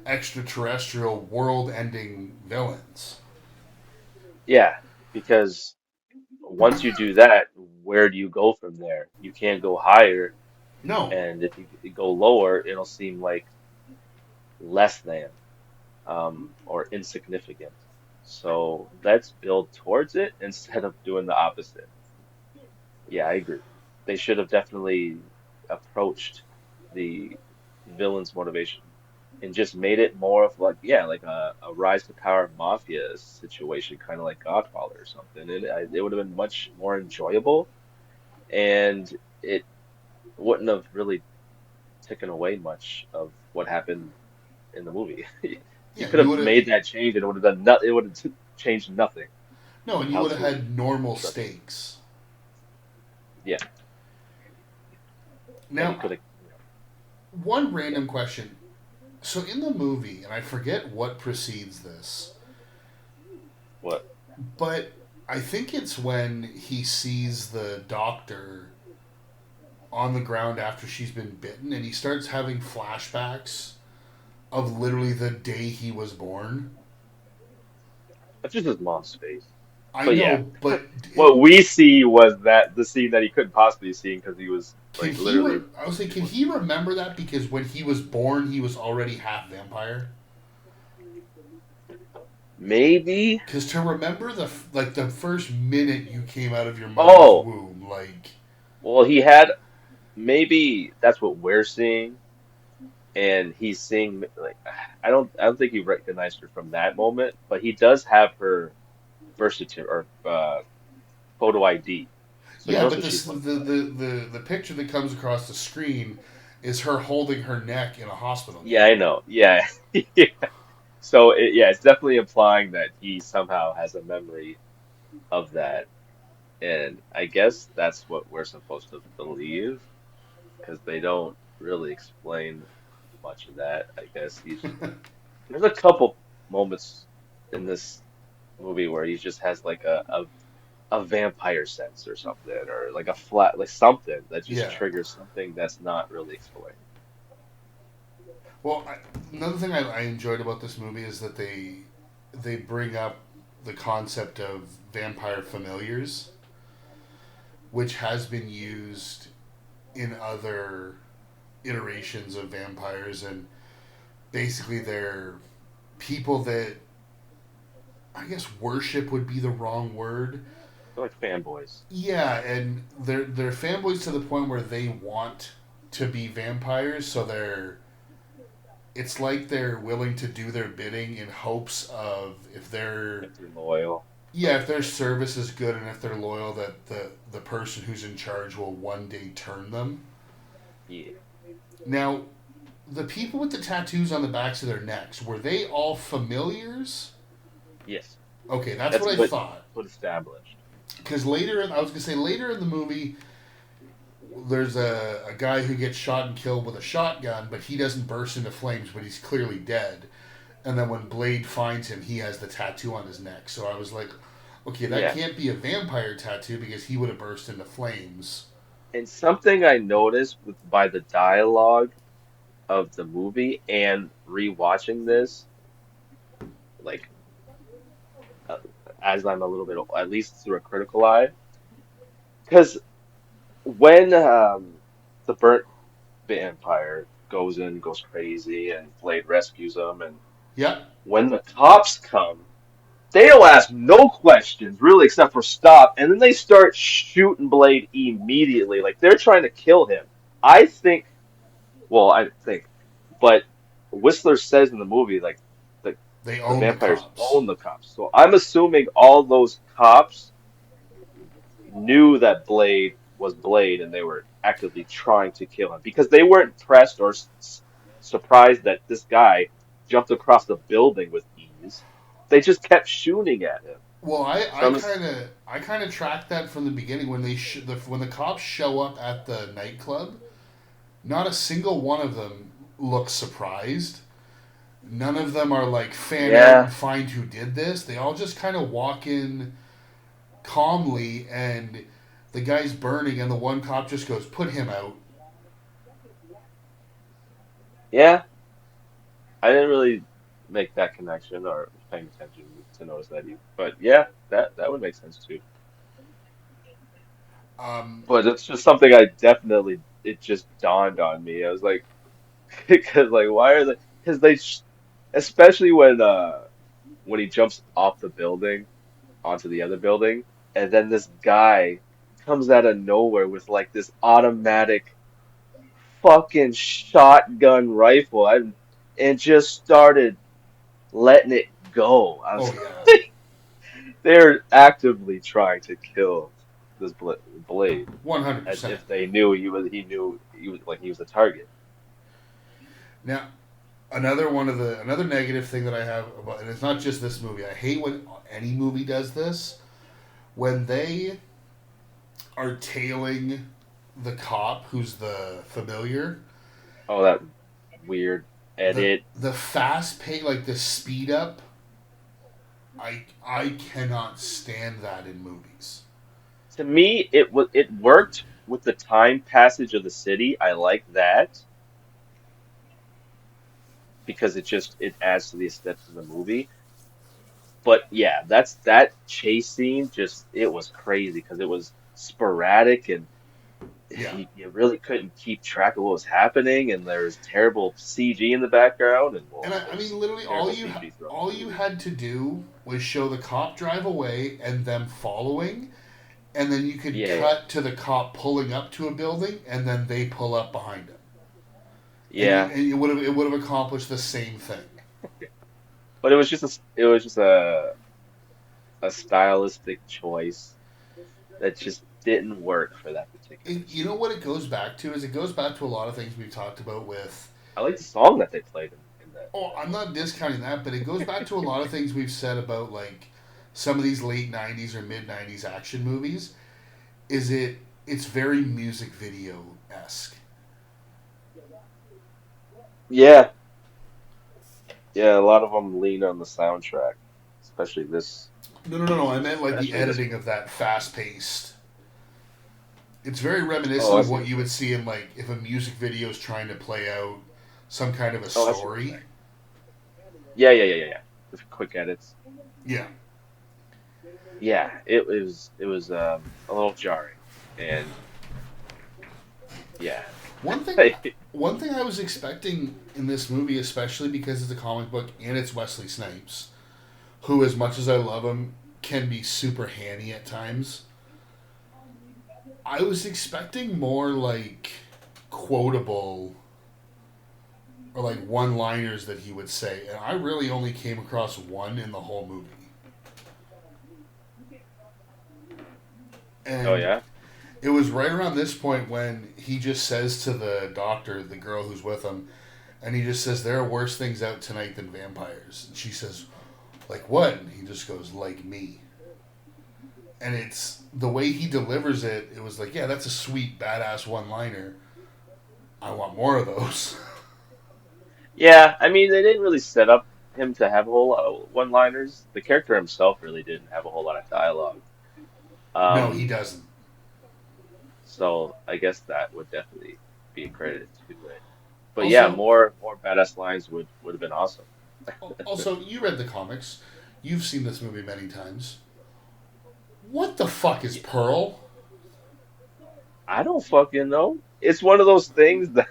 extraterrestrial world-ending villains. yeah, because once you do that, where do you go from there? You can't go higher, No, and if you go lower, it'll seem like less than, or insignificant. So let's build towards it instead of doing the opposite. Yeah, I agree. They should have definitely approached the villain's motivation and just made it more of like, yeah, like a rise to power mafia situation, kind of like Godfather or something. It would have been much more enjoyable, and it wouldn't have really taken away much of what happened in the movie. You yeah, could you have would have made that change, and it would have done not. It would have changed nothing no, of and you how would the have movie had normal structured. stakes. Yeah, and you Now, could have. one random question. So in the movie, and I forget what precedes this, What? but I think it's when he sees the doctor on the ground after she's been bitten, and he starts having flashbacks of literally the day he was born. That's just his mom's face. I But yeah, know, but what we see was that the scene that he couldn't possibly see because he was can like he? literally. I was saying, can he remember that because when he was born, he was already half vampire? Maybe. Because to remember the first minute you came out of your mother's Oh, womb, like well, he had maybe that's what we're seeing, and he's seeing like I don't think he recognized her from that moment, but he does have her birth certificate or photo ID, so he yeah, knows but what this she's the like. the picture that comes across the screen is her holding her neck in a hospital Yeah, gown. I know. Yeah, yeah. So yeah, it's definitely implying that he somehow has a memory of that, and I guess that's what we're supposed to believe because they don't really explain much of that. I guess there's a couple moments in this movie where he just has like a vampire sense or something, or like a flat like something that just Yeah. triggers something that's not really explained. Well, another thing I enjoyed about this movie is that they bring up the concept of vampire familiars, which has been used in other iterations of vampires, and basically they're people that I guess worship would be the wrong word. They're like fanboys. Yeah, and they're fanboys to the point where they want to be vampires, so it's like they're willing to do their bidding in hopes of if they're If they're loyal. yeah, if their service is good and if they're loyal that the person who's in charge will one day turn them. Yeah. Now, the people with the tattoos on the backs of their necks, were they all familiars? Yes. Okay, that's That's what I thought. what established. Because I was gonna say later in the movie, there's a guy who gets shot and killed with a shotgun, but he doesn't burst into flames, but he's clearly dead. And then when Blade finds him, he has the tattoo on his neck. So I was like, okay, that Yeah. can't be a vampire tattoo because he would have burst into flames. And something I noticed by the dialogue of the movie and rewatching this, like uh, as I'm a little bit, at least through a critical eye, because when the burnt vampire goes crazy, and Blade rescues him, and Yep. when the cops come, they don't ask no questions really, except for stop, and then they start shooting Blade immediately, like they're trying to kill him. I think, well, I think But Whistler says in the movie like the They the own the vampires cops. own the cops. So I'm assuming all those cops knew that Blade was Blade and they were actively trying to kill him because they weren't pressed or surprised that this guy jumped across the building with ease. They just kept shooting at him. Well, So I kind of tracked that from the beginning when when the cops show up at the nightclub. Not a single one of them looks surprised. None of them are like fan out and yeah, find who did this. They all just kind of walk in calmly, and the guy's burning, and the one cop just goes, "Put him out." yeah. I didn't really make that connection or was paying attention to notice that either. But yeah, that would make sense too. Um, But it's just something I definitely it just dawned on me. I was like, because like why are they? Because especially when he jumps off the building onto the other building, and then this guy comes out of nowhere with like this automatic fucking shotgun rifle and just started letting it go. I oh was yeah, like, they're actively trying to kill this Blade, 100%. as if they knew he was like he was the target. Now, another negative thing that I have about, and it's not just this movie. I hate when any movie does this when they are tailing the cop who's the familiar. Oh, that weird the edit. the fast pace, like the speed up. I cannot stand that in movies. To me, it worked with the time passage of the city. I like that because it adds to the aesthetics of the movie. But yeah, that chase scene just it was crazy because it was sporadic and Yeah, you really couldn't keep track of what was happening, and there's terrible CG in the background, and and well, I there's mean literally terrible CG throughout all the you movie. had to do was show the cop drive away and them following, and then you could Yeah, cut to the cop pulling up to a building, and then they pull up behind him, yeah, and it would have accomplished the same thing. but it was just a stylistic choice that just didn't work for that particular You know scene. what it goes back to is it goes back to a lot of things we've talked about with. I like the song that they played in that. Oh, I'm not discounting that, but it goes back to a lot of things we've said about like some of these late '90s or mid '90s action movies. Is it's very music video esque. Yeah, yeah, a lot of them lean on the soundtrack, especially this, No. I meant like the especially this editing one. of that fast paced. It's very Oh, reminiscent I of see what what you you're would saying. see in like if a music video is trying to play out some kind of a Oh, I see what you're story. saying. Yeah. With quick edits. Yeah. Yeah, it was a little jarring, and yeah, One thing one thing I was expecting in this movie, especially because it's a comic book and it's Wesley Snipes, who, as much as I love him, can be super handy at times. I was expecting more like quotable or like one liners that he would say, and I really only came across one in the whole movie. oh And yeah, it was right around this point when he just says to the doctor, the girl who's with him, and he just says, "There are worse things out tonight than vampires." And she says, "Like what?" And he just goes, "Like me." And it's the way he delivers it. It was like, yeah, that's a sweet, badass one-liner. I want more of those. yeah. I mean, they didn't really set up him to have a whole lot of one-liners. The character himself really didn't have a whole lot of dialogue. No, he Um, doesn't. so I guess that would definitely be a credit to it. But yeah, Also, more badass lines would have been awesome. also, you read the comics. You've seen this movie many times. What the fuck is Yeah, Pearl? I don't fucking know. It's one of those things that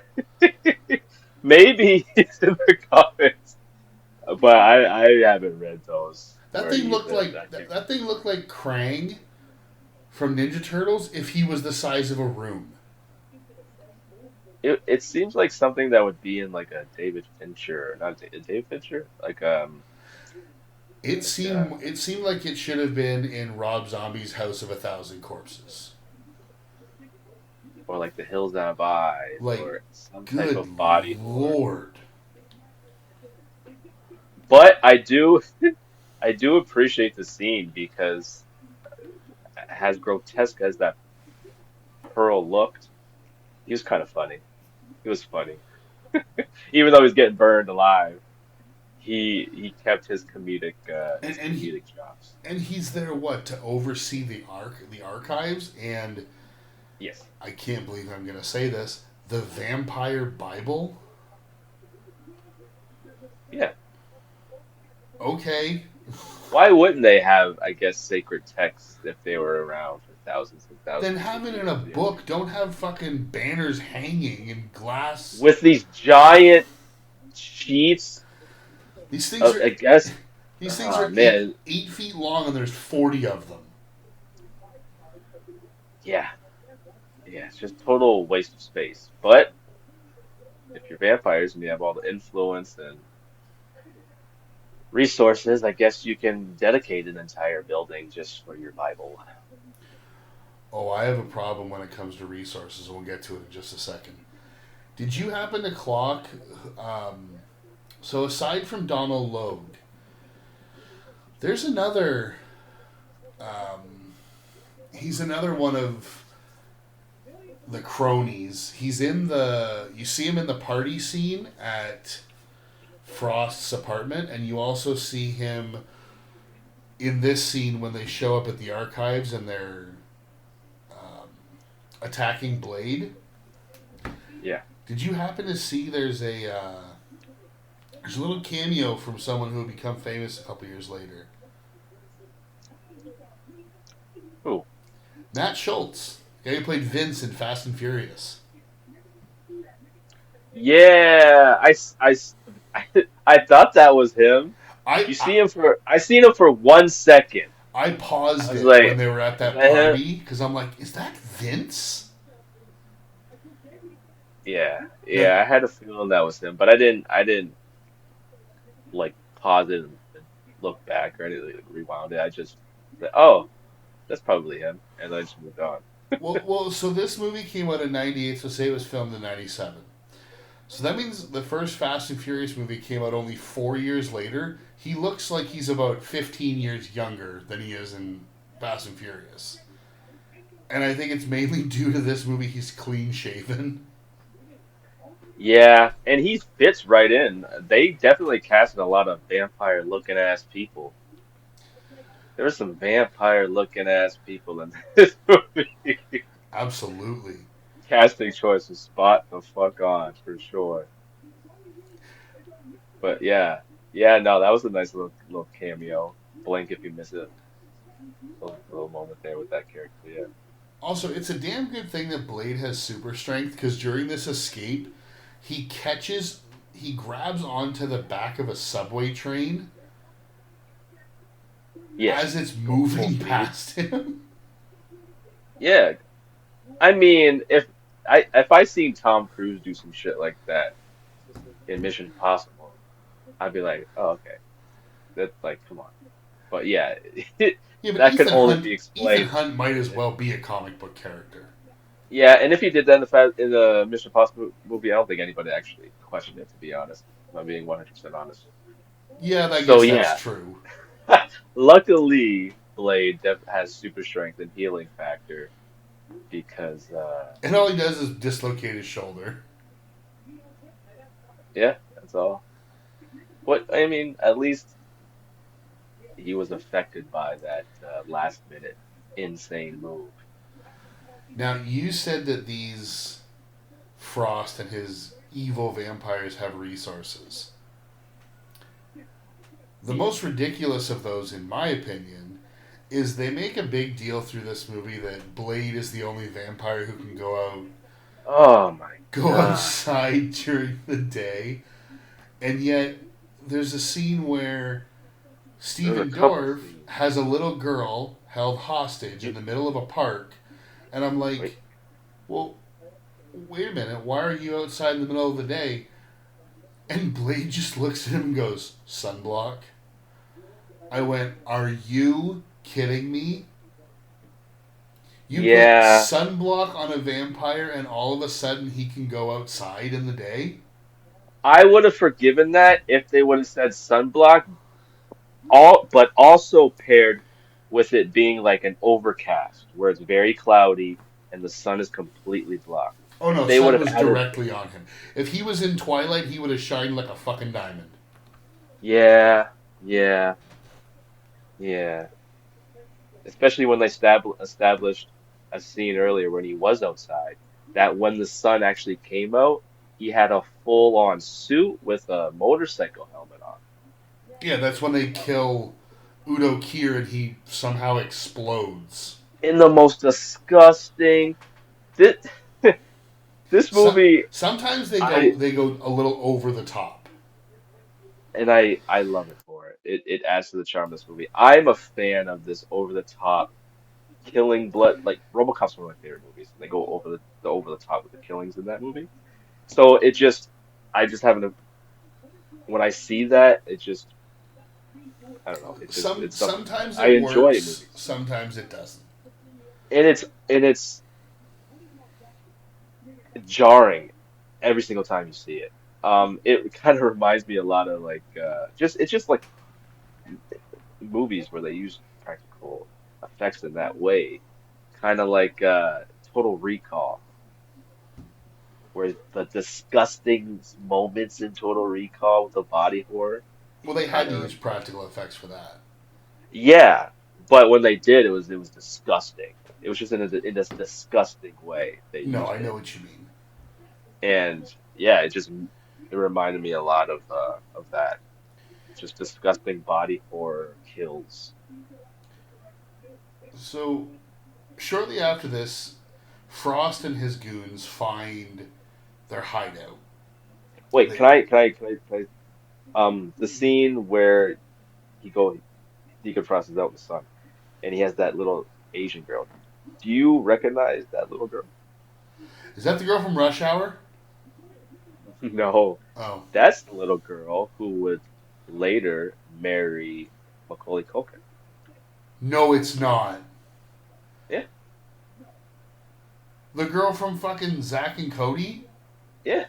maybe it's in the comics, but I haven't read those That where thing looked that character. that thing looked like Krang from Ninja Turtles if he was the size of a room. it seems like something that would be in like a David Fincher, not a David Fincher, It like uh, seemed like it should have been in Rob Zombie's House of a Thousand Corpses. or like The Hills That Have Eyes, Like, or some type good of body horror. lord. But I do, I do appreciate the scene because as grotesque as that Pearl looked, he was kind of funny. He was funny, even though he's getting burned alive. He kept And his comedic chops. he's there what to oversee the archives, and Yes. I can't believe I'm going to say this, the Vampire Bible. Yeah. Okay. Why wouldn't they have, I guess, sacred texts if they were around for thousands and Then thousands of have it in a years? You know? book. Don't have fucking banners hanging in glass. With these giant sheets These things of, are I guess, these things oh are man, 8 feet long, and there's 40 of them. yeah, yeah, it's just total waste of space. But if you're vampires and you have all the influence and resources, I guess you can dedicate an entire building just for your Bible. Oh, I have a problem when it comes to resources. We'll get to it in just a second. Did you happen to clock? So aside from Donald Logue, there's another. He's another one of the cronies. He's in the. You see him in the party scene at Frost's apartment, and you also see him in this scene when they show up at the archives and they're attacking Blade. Yeah. Did you happen to see there's a little cameo from someone who would become famous a couple years later? Who? Matt Schultz, the guy who played Vince in Fast and Furious. Yeah, I thought that was him. I, You I see him for I seen him for 1 second. I I paused was it when like, they were at is that that him? party because I'm like, is that Vince? Yeah, No, yeah, I had a feeling that was him, but I didn't like pause it and look back or anything, like, rewound it. I just said, oh, that's probably him, and I just moved on. so this movie came out in '98, so say it was filmed in '97. So that means the first Fast and Furious movie came out only 4 years later. He looks like he's about 15 years younger than he is in Fast and Furious. And I think it's mainly due to this movie he's clean shaven. Yeah, and he fits right in. They definitely casted a lot of vampire looking ass people. There were some vampire looking ass people in this movie. Absolutely. Casting choice was spot the fuck on for sure. But yeah, yeah, no, that was a nice little cameo. Blink if you miss it. Little moment there with that character. Yeah. Also, it's a damn good thing that Blade has super strength because during this escape, he grabs onto the back of a subway train as Yes. it's Going full moving speed. past him. Yeah. I mean, if I seen Tom Cruise do some shit like that in Mission Impossible, I'd be like, oh, okay, that's like, come on. But yeah, Yeah, but that can only be Ethan explained. Hunt might as well be a comic book character. Yeah, and if he did that in the Mission Impossible movie, I don't think anybody actually questioned it, to be honest. If I'm being 100% honest. Yeah, I So guess that's yeah, true. luckily Blade has super strength and healing factor because And all he does is dislocate his shoulder. yeah, that's all. But I mean, at least he was affected by that last minute insane move. Now, you said that these Frost and his evil vampires have resources. The most ridiculous of those, in my opinion, is they make a big deal through this movie that Blade is the only vampire who can Oh my go God. outside during the day, and yet there's a scene where There's a Stephen couple Dorff scenes. has a little girl held hostage in You the middle of a park, and I'm wait, like, well, wait a minute, why are you outside in the middle of the day? And Blade just looks at him and goes, sunblock. I went, are you kidding me? You put Yeah, sunblock on a vampire and all of a sudden he can go outside in the day? I would have forgiven that if they would have said sunblock, but also paired with it being like an overcast where it's very cloudy and the sun is completely blocked. Oh If no, they would sun have was added, directly on him. If he was in Twilight, he would have shined like a fucking diamond. yeah, yeah, yeah. Especially when they established a scene earlier when he was outside, that when the sun actually came out, he had a full-on suit with a motorcycle helmet on. Yeah, that's when they kill Udo Kier and he somehow explodes. In the most disgusting. This, this So, movie, sometimes I they go a little over the top. I love it for it. It adds to the charm of this movie. I'm a fan of this over the top killing blood. Like RoboCop's one of my favorite movies. They go over the top with the killings in that movie. So it just I just haven't when I see that it just I don't know. It's something Sometimes I it enjoy in works, movies, sometimes it doesn't. and it's jarring every single time you see it. It kind of reminds me a lot of like just it's just like movies where they use practical effects in that way, kind of like Total Recall, where the disgusting moments in Total Recall with the body horror Well, they had kind to of use practical effects for that. yeah, but when they did, it was disgusting. It was just in this disgusting way they No, used I it, know what you mean. and yeah, it reminded me a lot of that. Just disgusting body horror kills. So, shortly after this, Frost and his goons find their hideout. Wait, They, the scene where he go Deacon Frost is out in the sun and he has that little Asian girl. Do you recognize that little girl? is that the girl from Rush Hour? No, Oh. that's the little girl who would later marry Macaulay Culkin. No, it's not. Yeah, The girl from fucking Zack and Cody? yeah.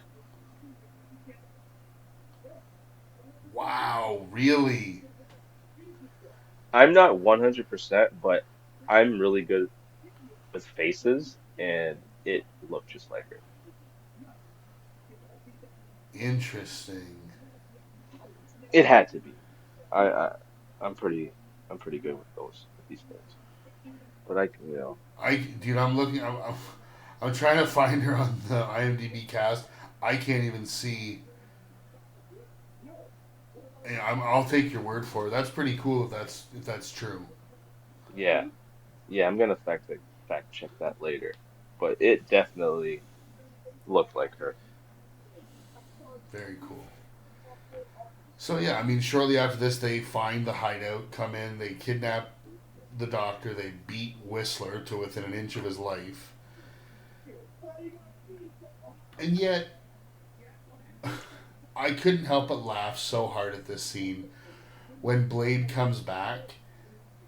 Wow, really? I'm not 100%, but I'm really good with faces, and it looked just like her. Interesting. It had to be. I, I I'm pretty good with these things. But Dude, I'm looking. I'm trying to find her on the IMDb cast. I can't even see. I'll take your word for it. That's pretty cool if that's true. yeah, yeah, I'm gonna fact check that later. But it definitely looked like her. Very cool. So yeah, I mean, shortly after this, they find the hideout, come in, they kidnap the doctor, they beat Whistler to within an inch of his life, and yet I couldn't help but laugh so hard at this scene when Blade comes back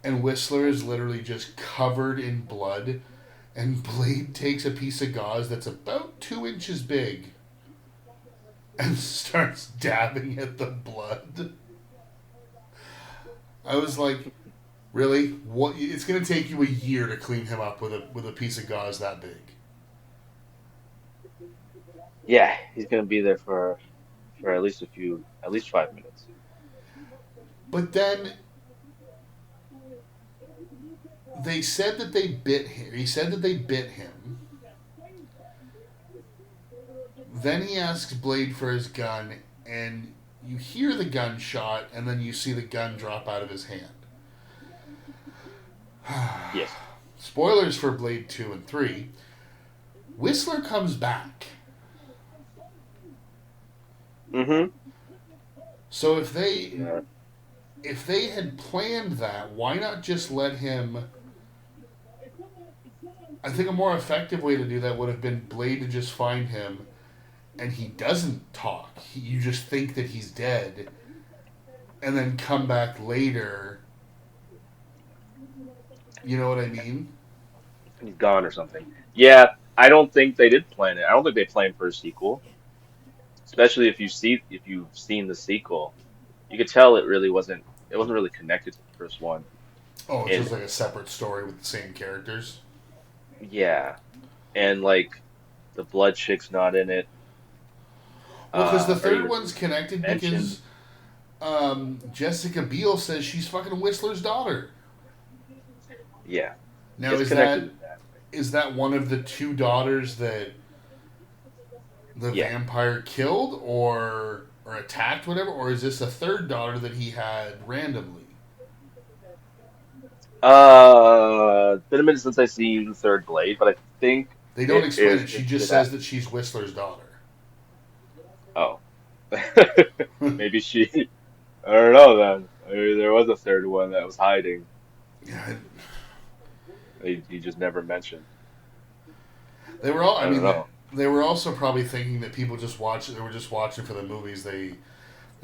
and Whistler is literally just covered in blood, and Blade takes a piece of gauze that's about 2 inches big and starts dabbing at the blood. I was like, really? What? It's gonna take you a year to clean him up with a piece of gauze that big. Yeah, he's gonna be there for at least 5 minutes. But then they said that they bit him. He said that they bit him. Then he asks Blade for his gun, and you hear the gunshot, and then you see the gun drop out of his hand. Yes. Spoilers for Blade 2 and 3. Whistler comes back. Mm-hmm. So Yeah. if they had planned that, why not just let him I think a more effective way to do that would have been Blade to just find him, and he doesn't talk. You just think that he's dead, and then come back later. You know what I mean? He's gone or something. Yeah, I don't think they did plan it. I don't think they planned for a sequel, especially if you've seen the sequel. You could tell it wasn't really connected to the first one. Oh, it's just And like a separate story with the same characters. yeah, and like the blood chick's not in it, Well, because the or third even one's connected mentioned. because Jessica Biel says she's fucking Whistler's daughter. Yeah, Now, it's connected in that way. is that one of the two daughters that the Yeah. vampire killed or attacked, whatever, or is this a third daughter that he had randomly? Been a minute since I seen the third Blade, but I think They don't it explain is it. She just hinted says at. that she's Whistler's daughter. Oh, maybe she. I don't know then. Maybe there was a third one that was hiding. Yeah, He just never mentioned. they were all. I I don't mean, know. they were also probably thinking that people just watch. They were just watching for the movies. They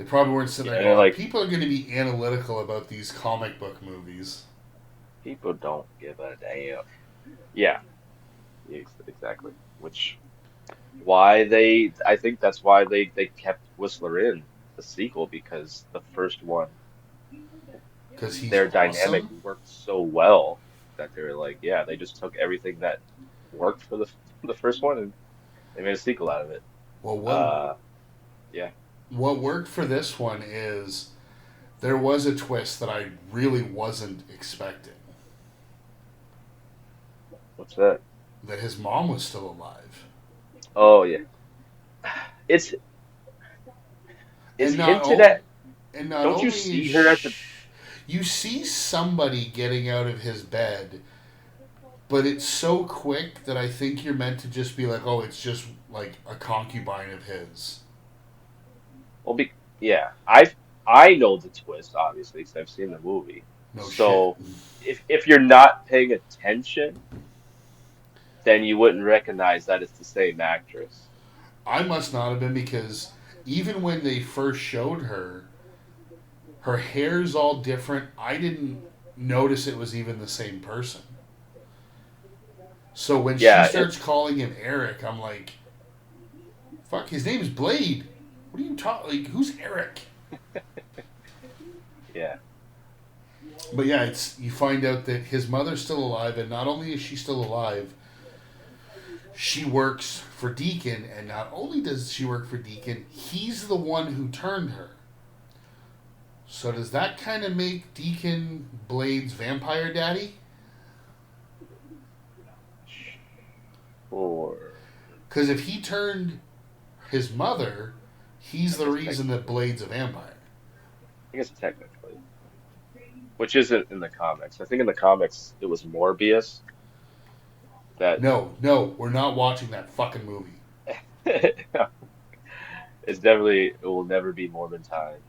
probably weren't sitting there Yeah, going, like people are going to be analytical about these comic book movies. people don't give a damn. Yeah, exactly. Which I think that's why they kept Whistler in the sequel because the first one, Because he's their dynamic awesome. worked so well that they were like, yeah, they just took everything that worked for the first one and they made a sequel out of it. Well, Uh, yeah. what worked for this one is there was a twist that I really wasn't expecting. What's that? That his mom was still alive, Oh yeah. It's it's and not hinted only at. and not Don't you only is see her at the? you see somebody getting out of his bed, but it's so quick that I think you're meant to just be like, oh, it's just like a concubine of his. Well, yeah. I know the twist obviously because I've seen the movie. No shit. So if you're not paying attention, then you wouldn't recognize that it's the same actress. I must not have been because even when they first showed her, her hair's all different. I didn't notice it was even the same person. So when she Yeah. starts calling him Eric, I'm like, fuck, his name's Blade. What are you talking? Like, who's Eric? Yeah. But yeah, it's you find out that his mother's still alive, and not only is she still alive, she works for Deacon, and not only does she work for Deacon, he's the one who turned her. So does that kind of make Deacon Blade's vampire daddy? Or Because if he turned his mother, he's I the guess reason that Blade's a vampire. I guess technically, which isn't in the comics. I think in the comics it was Morbius that No, no, we're not watching that fucking movie. it's definitely it will never be Morbin time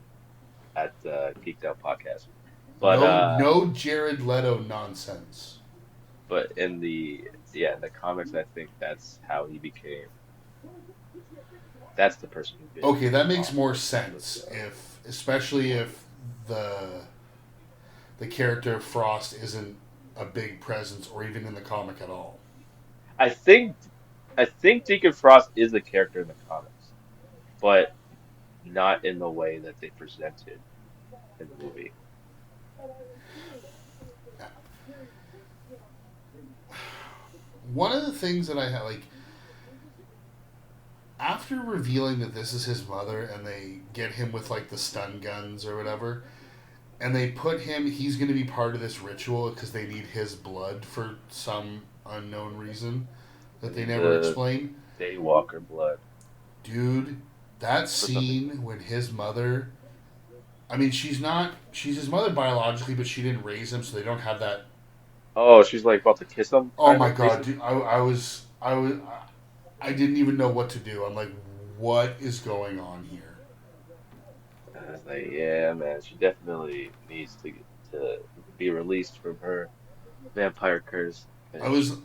at Geeked Out Podcast. But No, no Jared Leto nonsense. but in the yeah in the comics I think that's how he became. That's the person who did Okay, that makes Moss more was sense if, especially if the the character of Frost isn't a big presence or even in the comic at all. I think I think Deacon Frost is a character in the comics, but not in the way that they presented in the movie. One of the things that I had, like, after revealing that this is his mother and they get him with, like, the stun guns or whatever, and they put him, he's going to be part of this ritual because they need his blood for some unknown reason that they never The explain. Daywalker blood Dude, that for some reason. scene when his mother, I mean, she's his mother biologically, but she didn't raise him, so they don't have that. Oh, she's like about to kiss him, Oh kind my of, god, basically. dude, I didn't even know what to do. I'm like, what is going on here? And I was like, yeah, man, she definitely needs to be released from her vampire curse I was,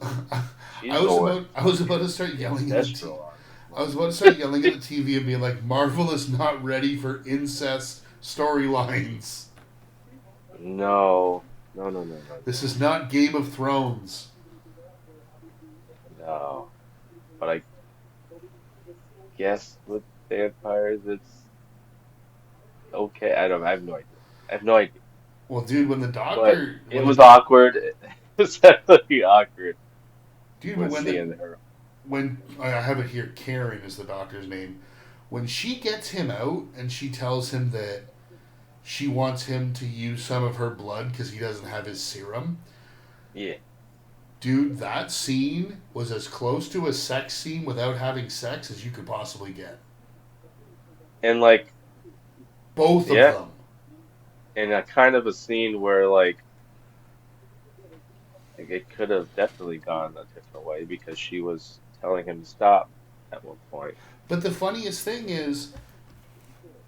She's going I was about to start yelling at the TV. Destro on. I was about to start yelling at the TV and being like, Marvel is not ready for incest storylines. No. No. This is not Game of Thrones. No. But I guess with vampires, it's okay. I have no idea. I have no idea. Well, dude, when the But doctor, it was awkward. It was definitely awkward dude, with when seeing her. I have it here, Karen is the doctor's name. When she gets him out and she tells him that she wants him to use some of her blood because he doesn't have his serum. Yeah. Dude, that scene was as close to a sex scene without having sex as you could possibly get. And like, Both yeah. of them. and a kind of a scene where like it could have definitely gone a different way because she was telling him to stop at one point. But the funniest thing is,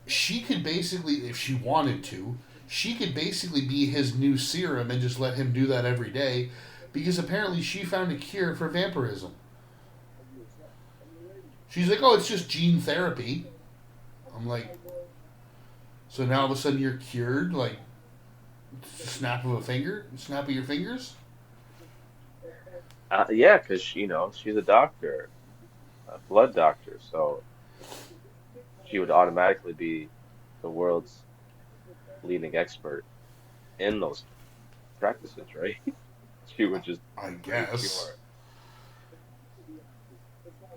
she could basically, if she wanted to, she could basically be his new serum and just let him do that every day because apparently she found a cure for vampirism. She's like, oh, it's just gene therapy. I'm like, so now all of a sudden you're cured? Like, snap of a finger? Snap of your fingers? Yeah, because she's a doctor, a blood doctor, so she would automatically be the world's leading expert in those practices, right? She would just I be guess. cure.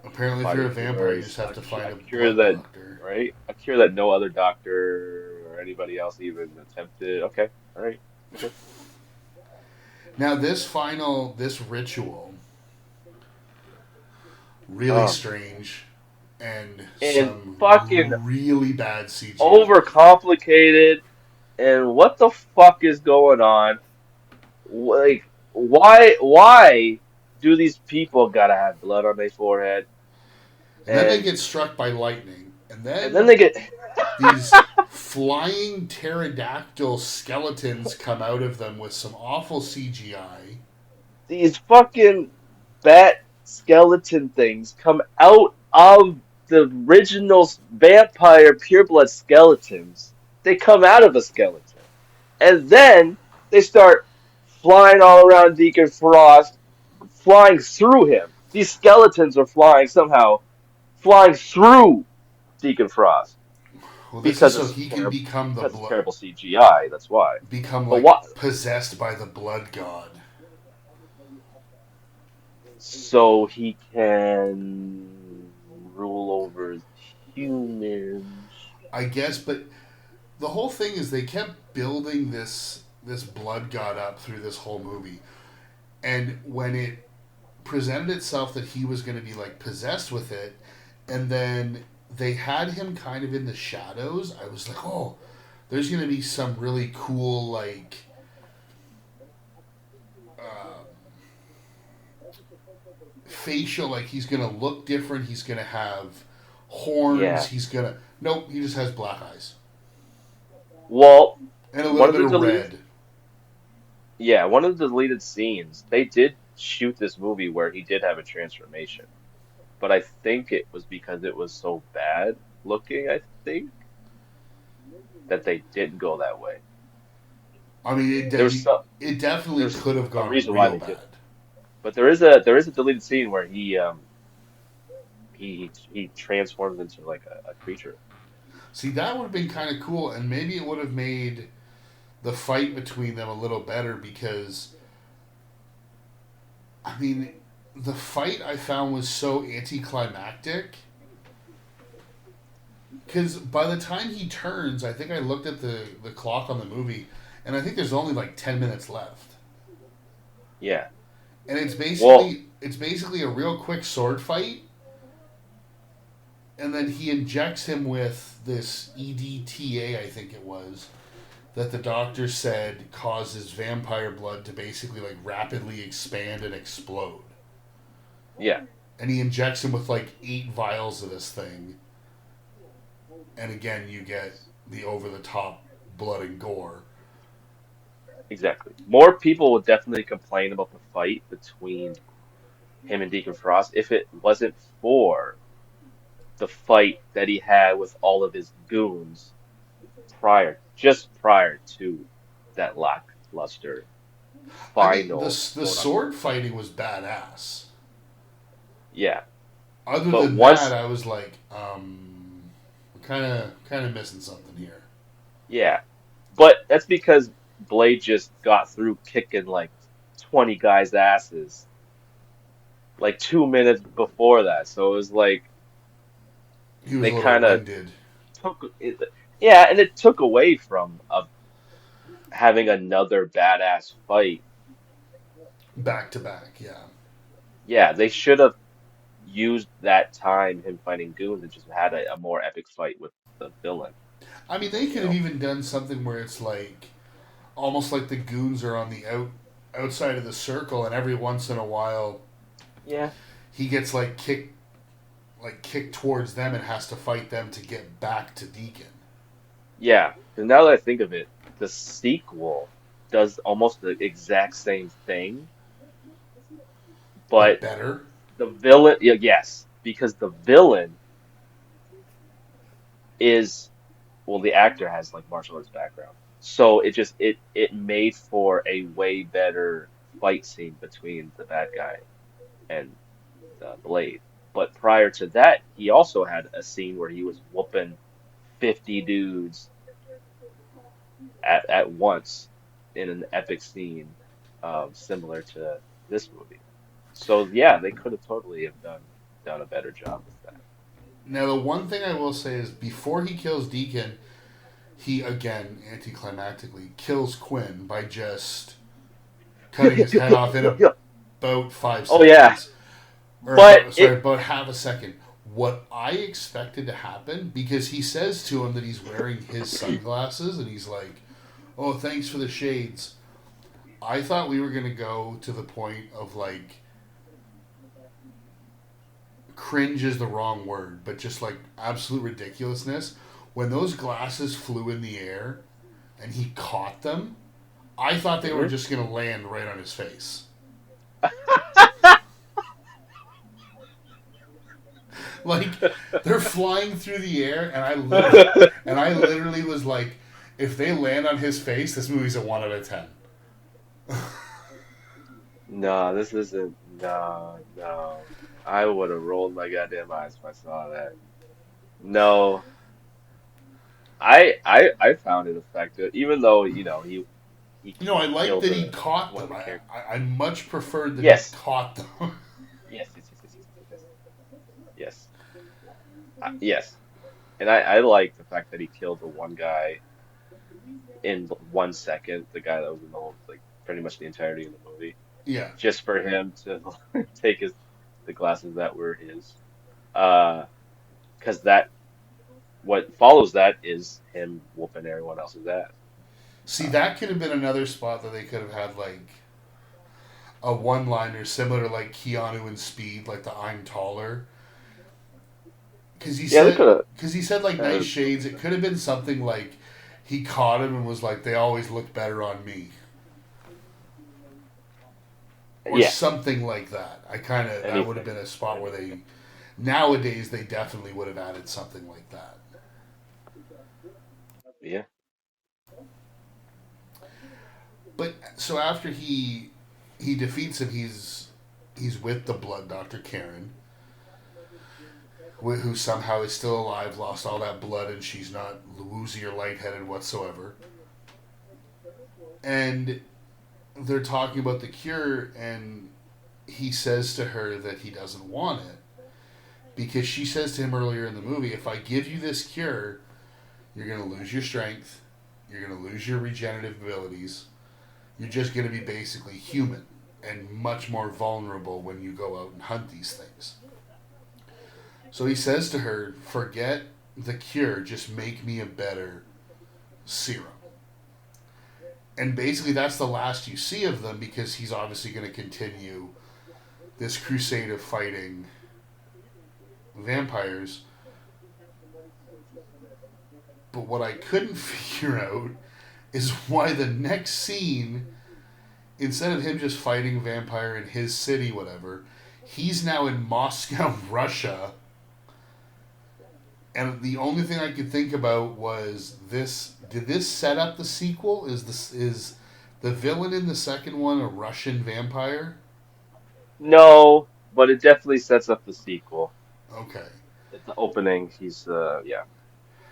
Apparently, if Find you're a a cure vampire, you is just have to find a cure blood that, doctor. right? A cure that no other doctor or anybody else even attempted. Okay, all right. Okay. Now, this ritual, really Oh, strange, and and some fucking really bad CGI. overcomplicated. And what the fuck is going on? Like, why do these people gotta have blood on their forehead? And then they And get struck by lightning, and and then then they get these flying pterodactyl skeletons come out of them with some awful CGI. these fucking bat skeleton things come out of the original vampire pureblood skeletons. They come out of a skeleton. And then they start flying all around Deacon Frost, flying through him. These skeletons are flying somehow, flying through Deacon Frost Well, this is because so it's he can terrible. become the Because it's blood, terrible CGI. That's why. become But like what? possessed by the blood god. So he can rule over humans. I guess, but the whole thing is they kept building this blood god up through this whole movie, and when it presented itself that he was going to be like possessed with it, and then they had him kind of in the shadows, I was like, oh, there's going to be some really cool like uh, facial, like he's going to look different, he's going to have horns, Yeah. he's going to nope, he just has black eyes Well, and a one little of bit the of deleted, red. yeah, one of the deleted scenes, they did shoot this movie where he did have a transformation, but I think it was because it was so bad looking, I think, that they didn't go that way. I mean, There's some, it definitely there's could have a gone reason why real they bad. didn't. But there is a deleted scene where he transforms into like a creature. See, that would have been kind of cool, and maybe it would have made the fight between them a little better because, I mean, the fight I found was so anticlimactic. Because by the time he turns, I think I looked at the clock on the movie, and I think there's only like 10 minutes left. Yeah. And Well, it's basically a real quick sword fight, and then he injects him with this EDTA, I think it was, that the doctor said causes vampire blood to basically like rapidly expand and explode. yeah. And he injects him with like 8 vials of this thing. And again, you get the over the top blood and gore. exactly. More people would definitely complain about the fight between him and Deacon Frost if it wasn't for the fight that he had with all of his goons just prior to that lackluster I mean, final the quote sword unquote. fighting was badass. Yeah, Other but than that, once, I was like, we're kind of missing something here. yeah, but that's because Blade just got through kicking like 20 guys' asses like 2 minutes before that. So it was like He was they a little kind of winded, took it, yeah, and it took away from having another badass fight. back to back. Yeah. Yeah, they should have used that time him fighting goons and just had a more epic fight with the villain, I mean, they you could have know? even done something where it's like almost like the goons are on the outside of the circle, and every once in a while Yeah. he gets like kicked towards them and has to fight them to get back to Deacon. Yeah. And now that I think of it, the sequel does almost the exact same thing, But but better. the villain, yeah, yes, because the villain is, well, the actor has like martial arts background. So it made for a way better fight scene between the bad guy and Blade. But prior to that, he also had a scene where he was whooping 50 dudes at once in an epic scene, similar to this movie. So yeah, they could have totally have done a better job with that. Now, the one thing I will say is before he kills Deacon, he again anticlimactically kills Quinn by just cutting his head off in about five Oh yeah, seconds, or but about half a second. What I expected to happen, because he says to him that he's wearing his sunglasses, and he's like, "Oh, thanks for the shades." I thought we were gonna go to the point of like cringe is the wrong word, but just like absolute ridiculousness. When those glasses flew in the air and he caught them, I thought they were Mhm. just gonna land right on his face. Like they're flying through the air, and I literally was like, if they land on his face, this movie's a 1 out of 10. No, this isn't. No, no. I would have rolled my goddamn eyes if I saw that. No, I found it effective, even though he No, I like killed that he the caught one of them. the characters. I much preferred that he Yes, caught them. yes, yes, yes, yes, yes, yes, yes. Yes, yes. And I like the fact that he killed the one guy in 1 second, the guy that was in the whole, like pretty much the entirety of the movie, Yeah. just for him to take the glasses that were his. Uh, because that what follows that is him whooping everyone else's ass. See, Um, that could have been another spot that they could have had like a one-liner similar to like Keanu in Speed, like the "I'm taller." Because yeah, they could he said like nice have. shades. It could have been something like he caught him and was like, "They always look better on me," or Yeah, something like that. That would have anything, been a spot where anything. they nowadays they definitely would have added something like that. Yeah. But so after he defeats him, he's with the Blood Doctor Karen, who somehow is still alive, lost all that blood, and she's not woozy or lightheaded whatsoever. And they're talking about the cure, and he says to her that he doesn't want it because she says to him earlier in the movie, "If I give you this cure, you're going to lose your strength, you're going to lose your regenerative abilities, you're just going to be basically human and much more vulnerable when you go out and hunt these things." So he says to her, "Forget the cure, just make me a better serum." And basically, that's the last you see of them because he's obviously going to continue this crusade of fighting vampires. But what I couldn't figure out is why the next scene, instead of him just fighting a vampire in his city, whatever, he's now in Moscow, Russia. And the only thing I could think about was this: did this set up the sequel? Is the villain in the second one a Russian vampire? No, but it definitely sets up the sequel. Okay, At the opening, he's yeah,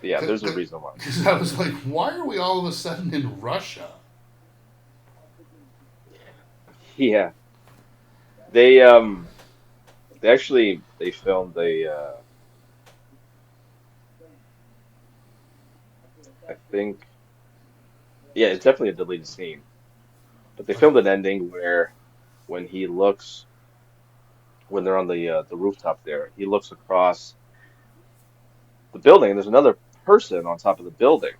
yeah. There's a reason why. because I was like, why are we all of a sudden in Russia? Yeah, they they actually they filmed a I think yeah, it's definitely a deleted scene, but they filmed an ending where when he looks when they're on the rooftop there, he looks across the building and there's another person on top of the building,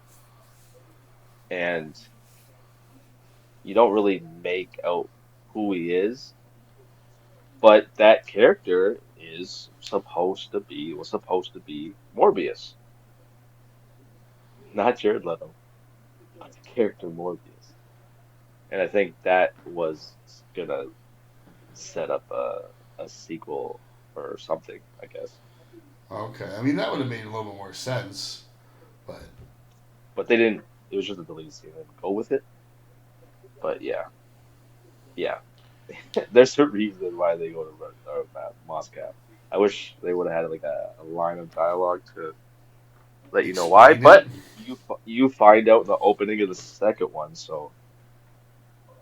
and you don't really make out who he is, but that character is supposed to be was supposed to be Morbius, not Jared Leto, but the character Morbius. And I think that was gonna set up a sequel or something, I guess. Okay, I mean that would have made a little bit more sense, but But they didn't. It was just a deleted scene. They didn't go with it. But yeah, yeah. There's a reason why they go to Moscow. I wish they would have had like a line of dialogue to let you know why. explain it. But you find out in the opening of the second one, so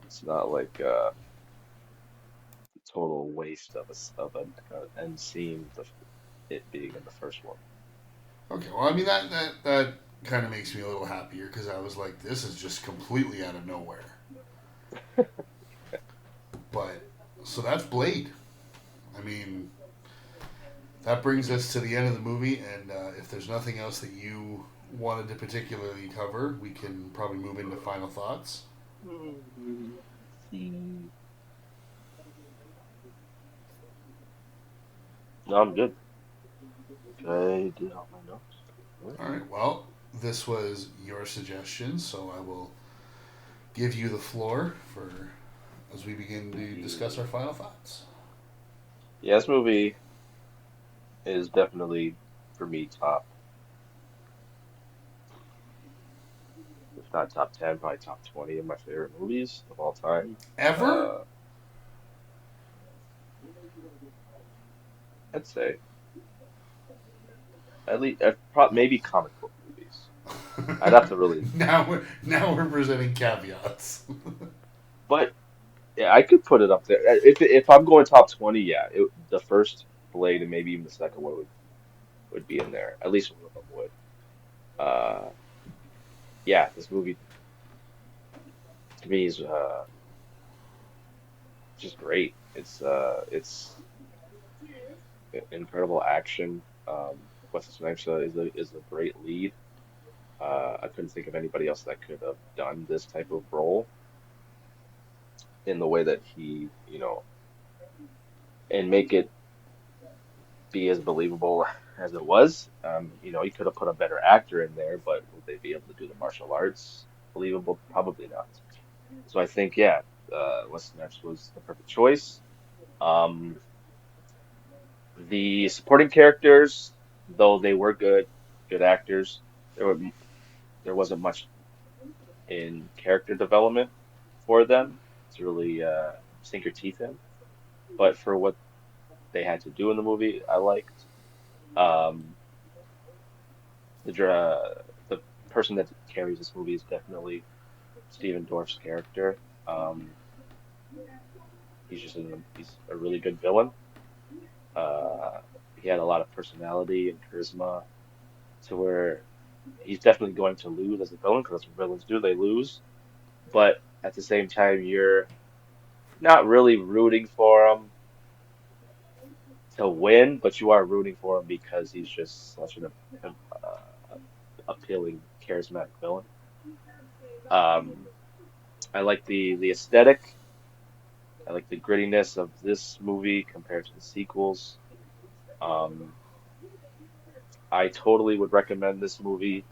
it's not like total waste of of an end scene of it being in the first one. Okay, well, I mean that kind of makes me a little happier because I was like, this is just completely out of nowhere. But so that's Blade. I mean, that brings us to the end of the movie, and if there's nothing else that you wanted to particularly cover, we can probably move into final thoughts. See. No, I'm good. I did all my notes. All right. Well, this was your suggestion, so I will give you the floor for as we begin to discuss our final thoughts. Yeah, this movie is definitely for me top, if not top 10, probably top 20 of my favorite movies of all time. Ever? Uh, I'd say at least maybe comic book movies. I'd have to really, Now we're presenting caveats. but yeah, I could put it up there. If I'm going top 20, yeah, the first Blade and maybe even the second one would be in there. At least one of them would. Uh, yeah, this movie to me is just great. It's incredible action. Wesley Snipes is a great lead. I couldn't think of anybody else that could have done this type of role in the way that he, and make it be as believable as it was. He could have put a better actor in there, but would they be able to do the martial arts believable? Probably not. So I think, yeah, Wesley Snipes was the perfect choice. Um, the supporting characters, though they were good actors, there were there wasn't much in character development for them to really sink your teeth in. But for what they had to do in the movie, I liked. Um, the person that carries this movie is definitely Steven Dorff's character. Um, he's a really good villain. Uh, he had a lot of personality and charisma to where he's definitely going to lose as a villain because that's what villains do, they lose. But at the same time, you're not really rooting for him to win, but you are rooting for him because he's just such an appealing, charismatic villain. Um, I like the aesthetic. I like the grittiness of this movie compared to the sequels. Um, I totally would recommend this movie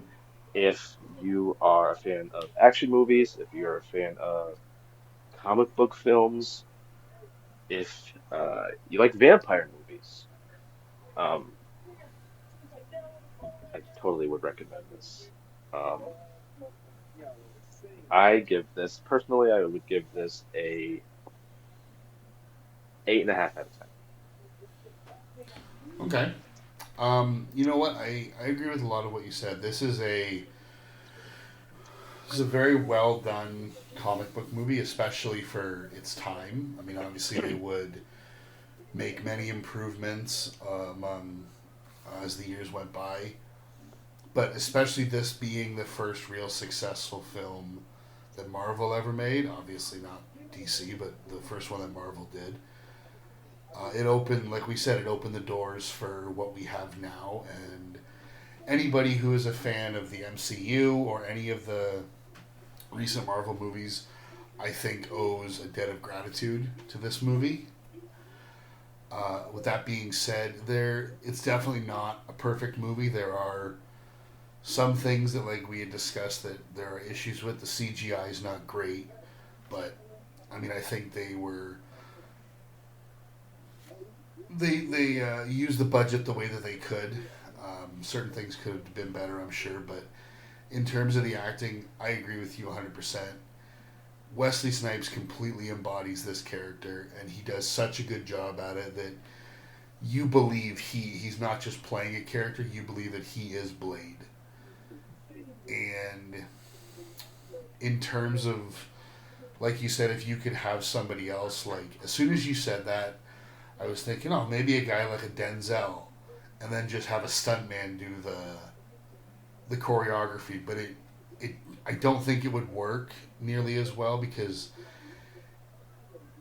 if you are a fan of action movies, if you're a fan of comic book films, if you like vampire movies, um, I totally would recommend this. Um, I would give this a 8.5 out of 10. Okay. You know what? I agree with a lot of what you said. This is a very well done comic book movie, especially for its time. I mean, obviously they would make many improvements as the years went by, but especially this being the first real successful film that Marvel ever made. Obviously not DC, but the first one that Marvel did. It opened, like we said, it opened the doors for what we have now, and anybody who is a fan of the MCU or any of the recent Marvel movies, I think owes a debt of gratitude to this movie. With that being said, it's definitely not a perfect movie. There are some things that, like we had discussed, that there are issues with. The CGI is not great, but I mean, I think they used the budget the way that they could. Certain things could have been better, I'm sure, but in terms of the acting, I agree with you 100%. Wesley Snipes completely embodies this character, and he does such a good job at it that you believe he's not just playing a character, you believe that he is Blade. And in terms of, like you said, if you could have somebody else, like, as soon as you said that, I was thinking, oh, maybe a guy like a Denzel, and then just have a stuntman do the choreography. But it I don't think it would work nearly as well, because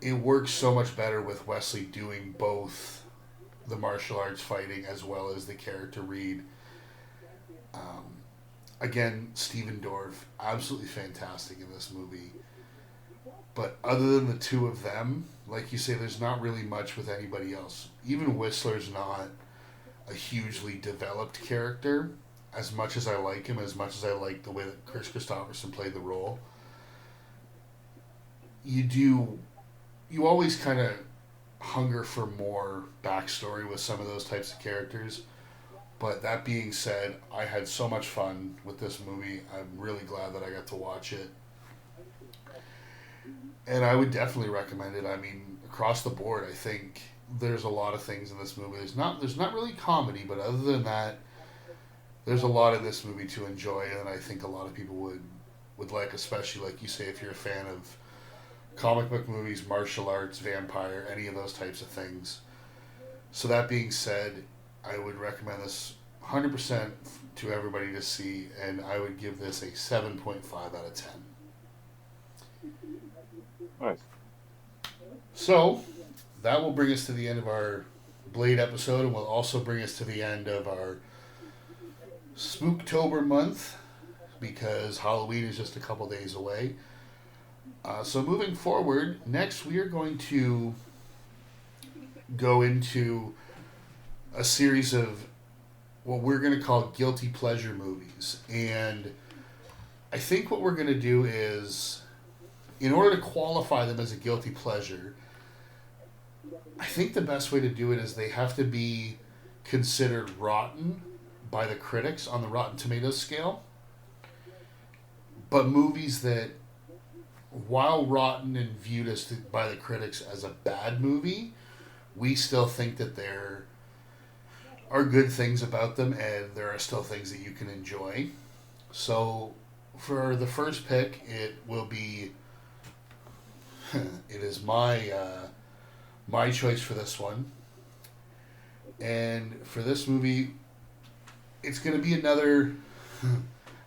it works so much better with Wesley doing both the martial arts fighting as well as the character read. Um, Again, Steven Dorff, absolutely fantastic in this movie. But other than the two of them, like you say, there's not really much with anybody else. Even Whistler's not a hugely developed character. As much as I like him, as much as I like the way that Chris Christopherson played the role, you always kind of hunger for more backstory with some of those types of characters. But that being said, I had so much fun with this movie. I'm really glad that I got to watch it. And I would definitely recommend it. I mean, across the board, I think there's a lot of things in this movie. There's not really comedy, but other than that, there's a lot of this movie to enjoy, and I think a lot of people would like, especially like you say, if you're a fan of comic book movies, martial arts, vampire, any of those types of things. So that being said, I would recommend this 100% to everybody to see, and I would give this a 7.5 out of 10. Nice. So that will bring us to the end of our Blade episode, and will also bring us to the end of our Spooktober month, because Halloween is just a couple days away. So moving forward, next we are going to go into a series of what we're going to call guilty pleasure movies. And I think what we're going to do is, in order to qualify them as a guilty pleasure, I think the best way to do it is they have to be considered rotten by the critics on the Rotten Tomatoes scale. But movies that, while rotten and viewed by the critics as a bad movie, we still think that there are good things about them, and there are still things that you can enjoy. So for the first pick, it will be it is my choice for this one. And for this movie, it's going to be another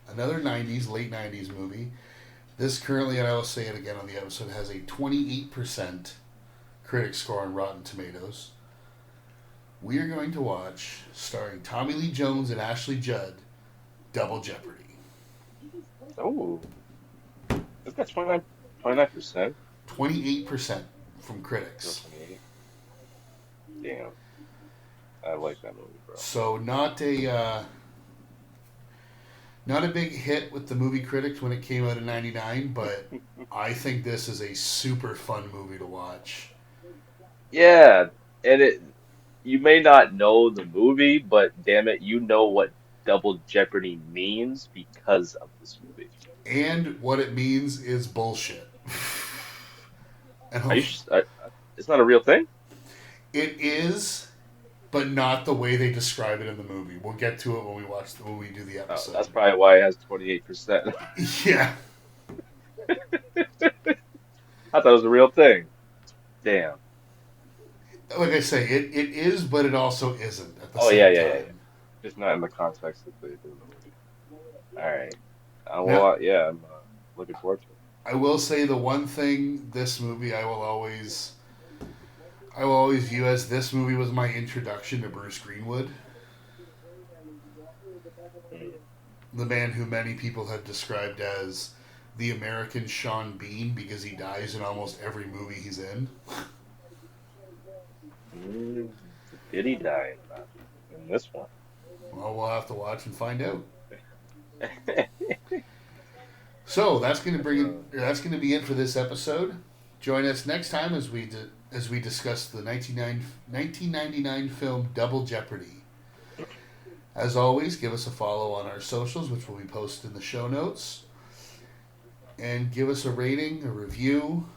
90s, late 90s movie. This currently, and I will say it again on the episode, has a 28% critic score on Rotten Tomatoes. We are going to watch, starring Tommy Lee Jones and Ashley Judd, Double Jeopardy. Oh, it's got 29%. 28% from critics. 28. Damn. I like that movie, bro. So not Not a big hit with the movie critics when it came out in '99, but I think this is a super fun movie to watch. Yeah, and you may not know the movie, but damn it, you know what Double Jeopardy means because of this movie. And what it means is bullshit. And Are you? It's not a real thing? it is, but not the way they describe it in the movie. We'll get to it when we do the Oh, episode. that's probably why it has 28%. Yeah. I thought it was a real thing. Damn. Like I say, it is, but it also isn't at the Oh yeah, same yeah, yeah, yeah. time. Just not in the context that they did in the movie. All right. Now, Yeah, I'm looking forward to it. I will say the one thing this movie I will always view as this movie was my introduction to Bruce Greenwood, the man who many people have described as the American Sean Bean because he dies in almost every movie he's in. Mm, did he die in this one? Well, we'll have to watch and find out. So that's going to bring it. That's going to be it for this episode. Join us next time as we discuss the 1999 film Double Jeopardy. As always, give us a follow on our socials, which will be posted in the show notes, and give us a rating, a review.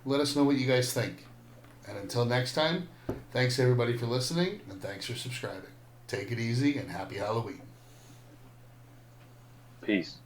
Let us know what you guys think. And until next time, thanks everybody for listening, and thanks for subscribing. Take it easy, and happy Halloween. Peace.